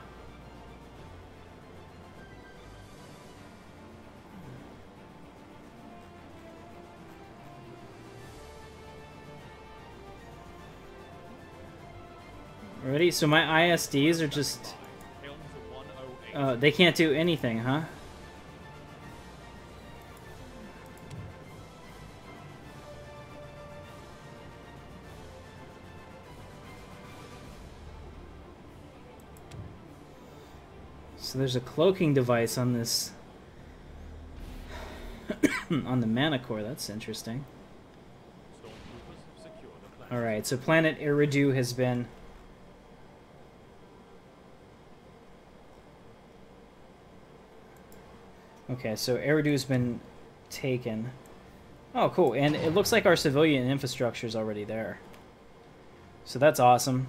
Ready? So my ISDs are just... they can't do anything, huh? So there's a cloaking device on this... on the mana core. That's interesting. Alright, so planet Eridu has been... Okay, so Eridu has been taken. Oh, cool. And it looks like our civilian infrastructure is already there. So that's awesome.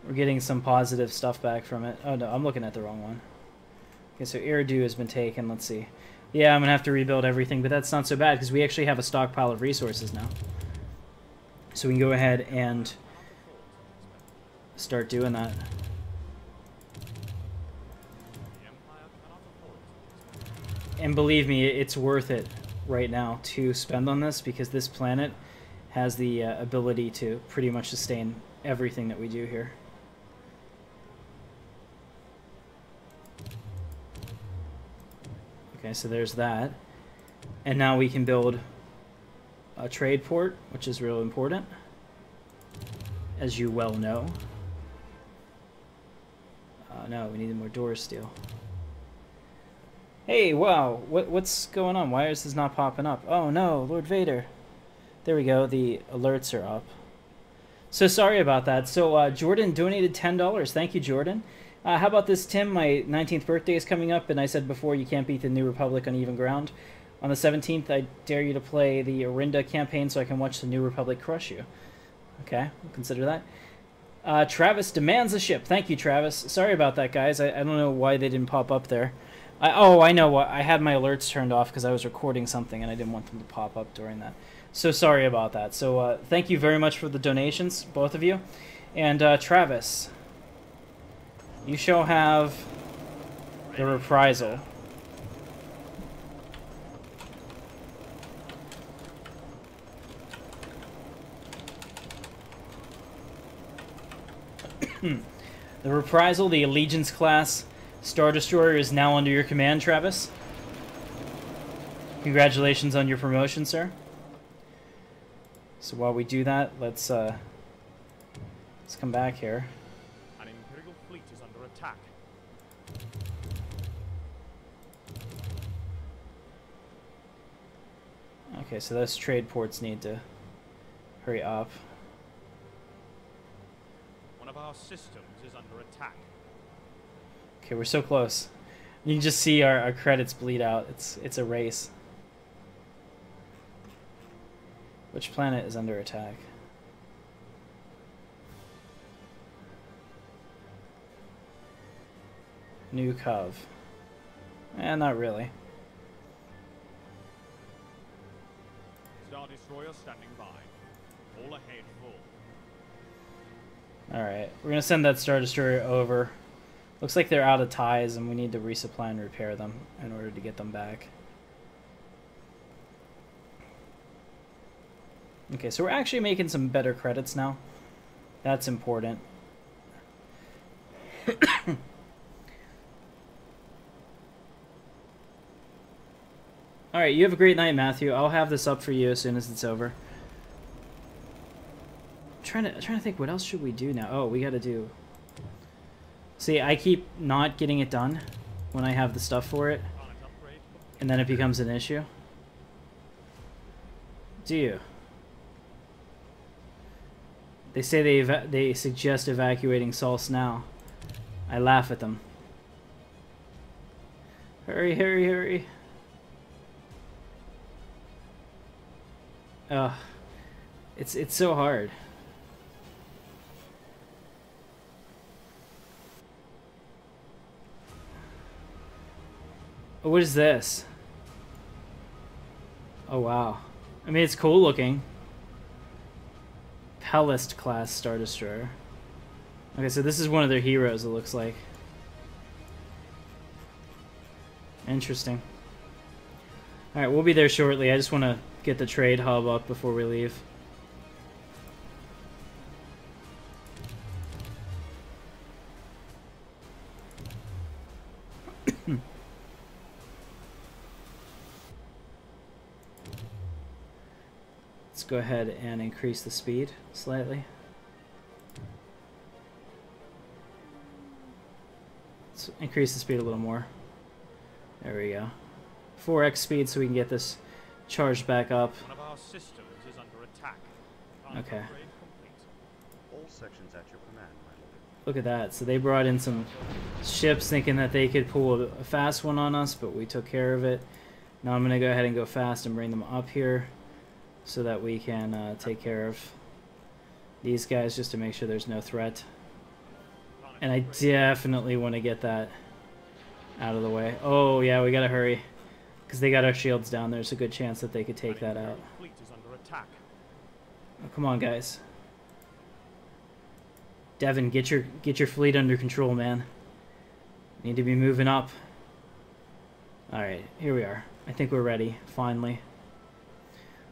We're getting some positive stuff back from it. Oh, no, I'm looking at the wrong one. Okay, so Eridu has been taken. Let's see. Yeah, I'm going to have to rebuild everything, but that's not so bad because we actually have a stockpile of resources now. So we can go ahead and start doing that. And believe me, it's worth it right now to spend on this because this planet has the ability to pretty much sustain everything that we do here. Okay, so there's that. And now we can build a trade port, which is real important, as you well know. No, we need more door steel. Hey, wow, what's going on? Why is this not popping up? Oh no, Lord Vader. There we go, the alerts are up. So sorry about that. So Jordan donated $10. Thank you, Jordan. How about this, Tim? My 19th birthday is coming up, and I said before you can't beat the New Republic on even ground. On the 17th, I dare you to play the Orinda campaign so I can watch the New Republic crush you. Okay, we'll consider that. Travis demands a ship. Thank you, Travis. Sorry about that, guys. I don't know why they didn't pop up there. Oh, I know. I had my alerts turned off because I was recording something and I didn't want them to pop up during that. So sorry about that. So thank you very much for the donations, both of you. And Travis, you shall have the reprisal. The Reprisal, the Allegiance class Star Destroyer, is now under your command, Travis. Congratulations on your promotion, sir. So while we do that, let's come back here. An Imperial fleet is under attack. Okay, so those trade ports need to hurry up. One of our systems is under attack. Okay, we're so close. You can just see our credits bleed out. It's a race. Which planet is under attack? New Cov. Not really. Star Destroyer standing by. All ahead full. Alright, we're gonna send that Star Destroyer over. Looks like they're out of ties and we need to resupply and repair them in order to get them back. Okay, so we're actually making some better credits now. That's important. Alright, you have a great night, Matthew. I'll have this up for you as soon as it's over. I'm trying to think, what else should we do now? Oh, we gotta do... See, I keep not getting it done when I have the stuff for it. And then it becomes an issue. Do you? They say they suggest evacuating Salse now. I laugh at them. Hurry, hurry, hurry. Ugh. It's so hard. Oh, what is this? Oh, wow. I mean, it's cool looking. Pellist class Star Destroyer. Okay, so this is one of their heroes, it looks like. Interesting. Alright, we'll be there shortly. I just want to get the trade hub up before we leave. Let's go ahead and increase the speed slightly. Let's increase the speed a little more. There we go. 4x speed so we can get this charged back up. One of our systems is under attack. Okay. All sections at your command, my lord. Look at that. So they brought in some ships thinking that they could pull a fast one on us, but we took care of it. Now I'm going to go ahead and go fast and bring them up here so that we can take care of these guys just to make sure there's no threat. And I definitely want to get that out of the way. Oh, yeah, we got to hurry because they got our shields down. There's a good chance that they could take that out. Fleet is under attack. Oh, come on, guys. Devin, get your fleet under control, man. Need to be moving up. Alright, here we are. I think we're ready, finally.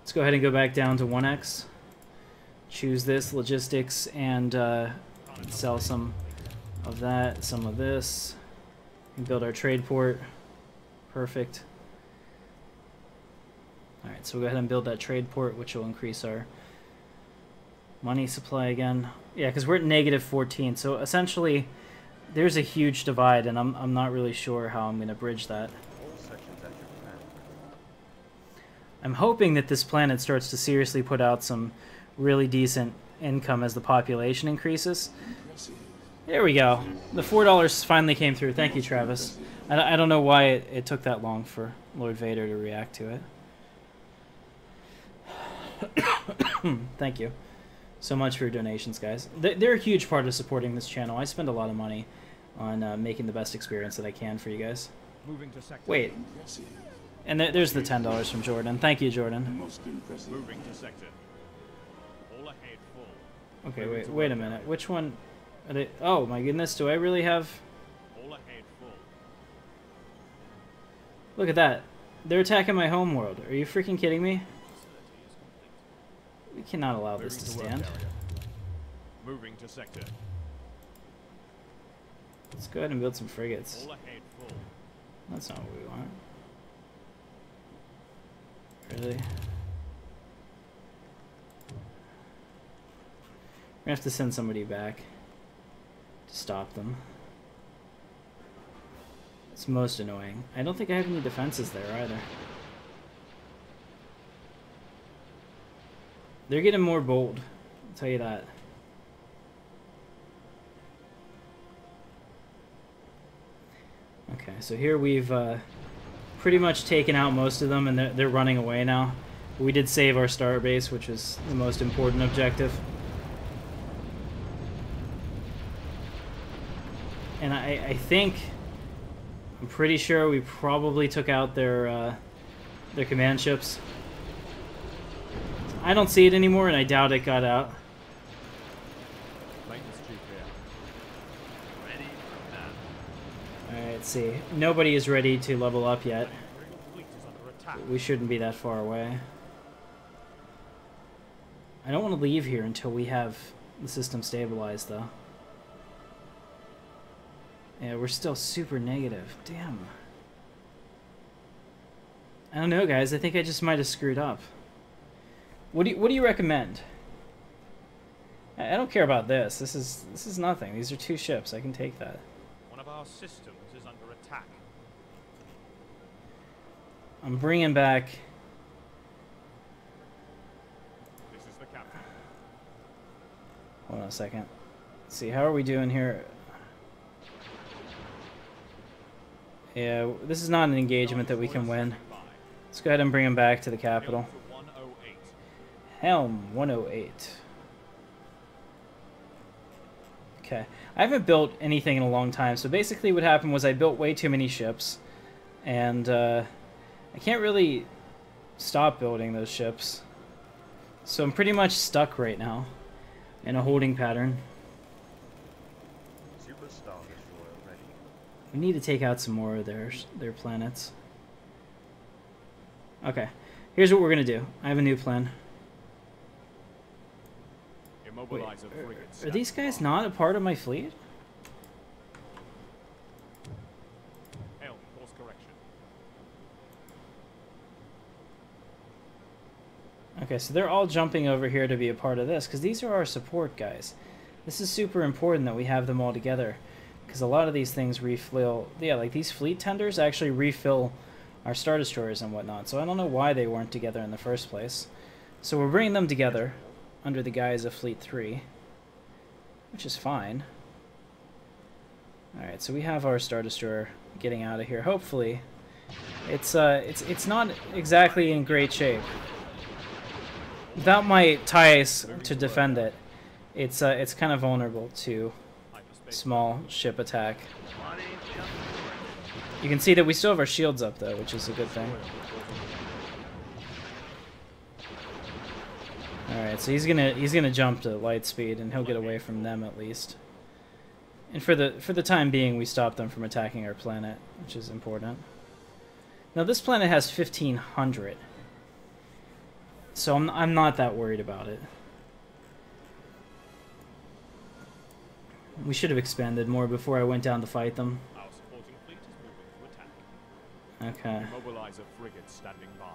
Let's go ahead and go back down to 1x. Choose this, logistics, and sell some of that, some of this. And build our trade port. Perfect. Alright, so we'll go ahead and build that trade port, which will increase our money supply again. Yeah, because we're at negative 14, so essentially there's a huge divide, and I'm not really sure how I'm going to bridge that. All sections at your command. I'm hoping that this planet starts to seriously put out some really decent income as the population increases. There we go. The $4 finally came through. Thank you, Travis. I don't know why it took that long for Lord Vader to react to it. Thank you so much for your donations, guys. They're a huge part of supporting this channel. I spend a lot of money on making the best experience that I can for you guys. Moving to sector. Wait. And there's the $10 from Jordan. Thank you, Jordan. Moving to sector. All ahead full. Okay, wait a minute. Which one are they? Oh my goodness, do I really have... All ahead full. Look at that. They're attacking my homeworld. Are you freaking kidding me? We cannot allow this to stand. Moving to sector. Let's go ahead and build some frigates. All ahead full. That's not what we want. Really? We're gonna have to send somebody back to stop them. It's most annoying. I don't think I have any defenses there either. They're getting more bold, I'll tell you that. Okay, so here we've pretty much taken out most of them, and they're running away now. We did save our star base, which was the most important objective. And I think, I'm pretty sure we probably took out their command ships. I don't see it anymore, and I doubt it got out. Maintenance chief here. Ready for battle. Alright, let's see. Nobody is ready to level up yet. Imperial fleet is under attack. We shouldn't be that far away. I don't want to leave here until we have the system stabilized, though. Yeah, we're still super negative. Damn. I don't know, guys. I think I just might have screwed up. What do you recommend? I don't care about this. This is nothing. These are 2 ships. I can take that. One of our systems is under attack. I'm bringing back. This is the captain. Hold on a second. Let's see, how are we doing here? Yeah, this is not an engagement that we can win. Let's go ahead and bring him back to the capital. Helm to 108. Helm 108. Okay. I haven't built anything in a long time, so basically what happened was I built way too many ships, and I can't really stop building those ships. So I'm pretty much stuck right now in a holding pattern. Super Star Destroyer ready. We need to take out some more of their planets. Okay. Here's what we're going to do. I have a new plan. Wait, Immobilize a frigate. are these standing guys by. not a part of my fleet? Helm, course correction. Okay, so they're all jumping over here to be a part of this, because these are our support guys. This is super important that we have them all together, because a lot of these things refill... Yeah, like these fleet tenders actually refill our Star Destroyers and whatnot, so I don't know why they weren't together in the first place. So we're bringing them together under the guise of Fleet 3, which is fine. Alright, so we have our Star Destroyer getting out of here. Hopefully, it's not exactly in great shape. Without my ties to defend it, it's kind of vulnerable to Hyperspace. small ship attack. Money, jump coordinates. You can see that we still have our shields up though, which is a good thing. Alright, so he's gonna jump to light speed and he'll get away from them at least. And for the time being, we stop them from attacking our planet, which is important. Now this planet has 1,500, so I'm not that worried about it. We should have expanded more before I went down to fight them. Our supporting fleet is moving to attack. Okay. Immobilize a frigate standing by.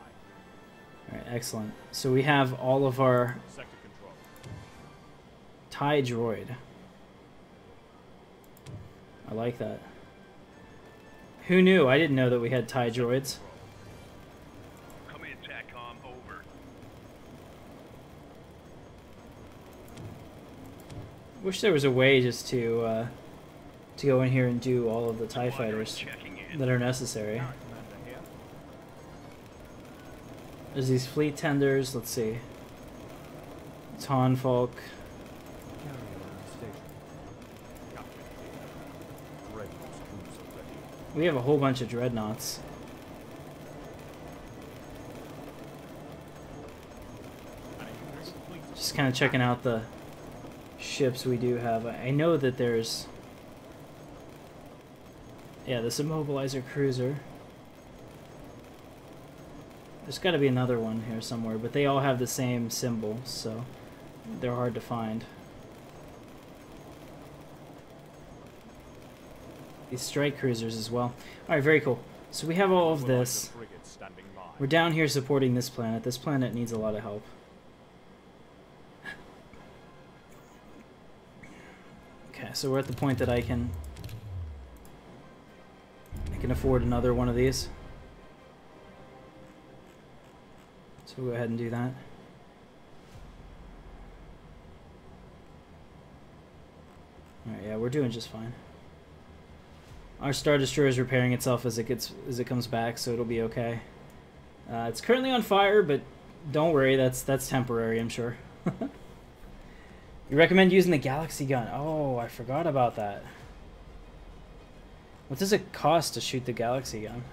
Alright, excellent. So we have all of our Sector control. TIE droid. I like that. Who knew? I didn't know that we had TIE droids. Come in, TACOM, over. Wish there was a way just to go in here and do all of the TIE fighters Checking in. that are necessary. Commander here. There's these fleet tenders. Let's see. Tonfolk. Captain here. Dreadnought cruiser ready. We have a whole bunch of dreadnoughts. An Imperial fleet is Just kind of checking out the ships we do have. I know that there's... Yeah, this immobilizer cruiser. There's got to be another one here somewhere, but they all have the same symbol, so they're hard to find. these strike cruisers as well. Alright, very cool. So we have all of this. Frigates standing by. We're down here supporting this planet. This planet needs a lot of help. Okay, so we're at the point that I can afford another one of these. So we'll go ahead and do that. Alright, yeah, we're doing just fine. Our Star Destroyer is repairing itself as it comes back, so it'll be okay. It's currently on fire, but don't worry, that's temporary, I'm sure. You recommend using the Galaxy gun? Oh, I forgot about that. What does it cost to shoot the Galaxy gun?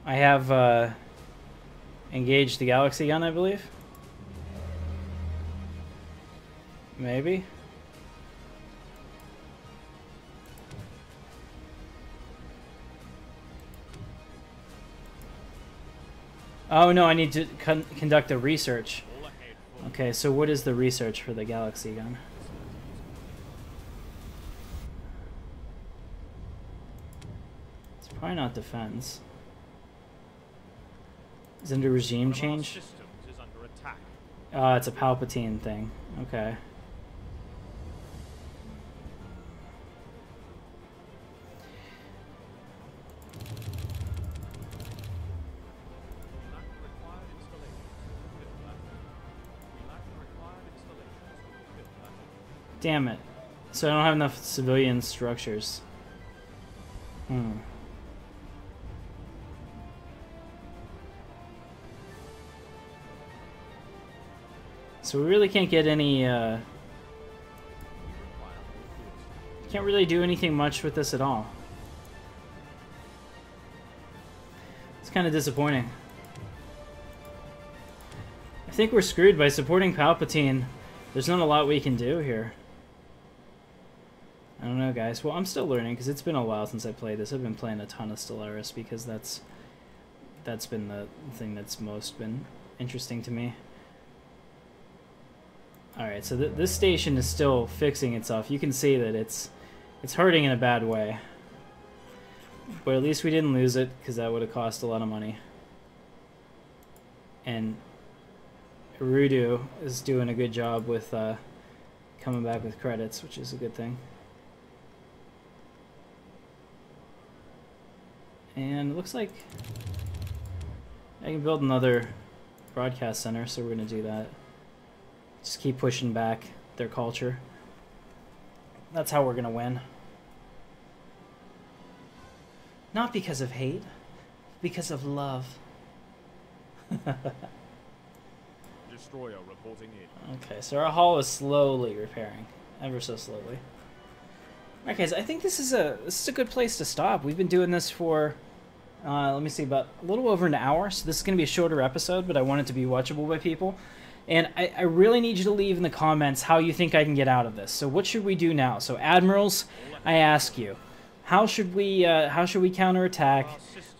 I have engaged the Galaxy gun, I believe. Maybe. Oh no, I need to conduct a research. Okay, so what is the research for the Galaxy gun? It's probably not defense. Is it a regime change? Systems is under attack. It's a Palpatine thing. Okay. Damn it. So I don't have enough civilian structures. So we really can't get any, can't really do anything much with this at all. It's kind of disappointing. I think we're screwed by supporting Palpatine. There's not a lot we can do here. I don't know, guys. Well, I'm still learning because it's been a while since I played this. I've been playing a ton of Stellaris because that's been the thing that's most been interesting to me. Alright, so this station is still fixing itself. You can see that it's hurting in a bad way. But at least we didn't lose it, because that would have cost a lot of money. And Rudu is doing a good job with coming back with credits, which is a good thing. And it looks like I can build another broadcast center, so we're going to do that. Just keep pushing back their culture. That's how we're gonna win. Not because of hate, because of love. Destroyer reporting in. Okay, so our hull is slowly repairing, ever so slowly. Okay, so I think this is a good place to stop. We've been doing this for let me see, about a little over an hour. So this is gonna be a shorter episode, but I want it to be watchable by people. And I really need you to leave in the comments how you think I can get out of this. So what should we do now? So Admirals, I ask you, how should we counterattack?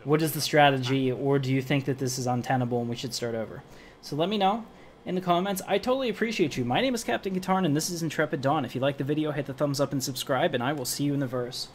What is the strategy? Or do you think that this is untenable and we should start over? So let me know in the comments. I totally appreciate you. My name is Captain Katarn and this is Intrepid Dawn. If you like the video, hit the thumbs up and subscribe, and I will see you in the verse.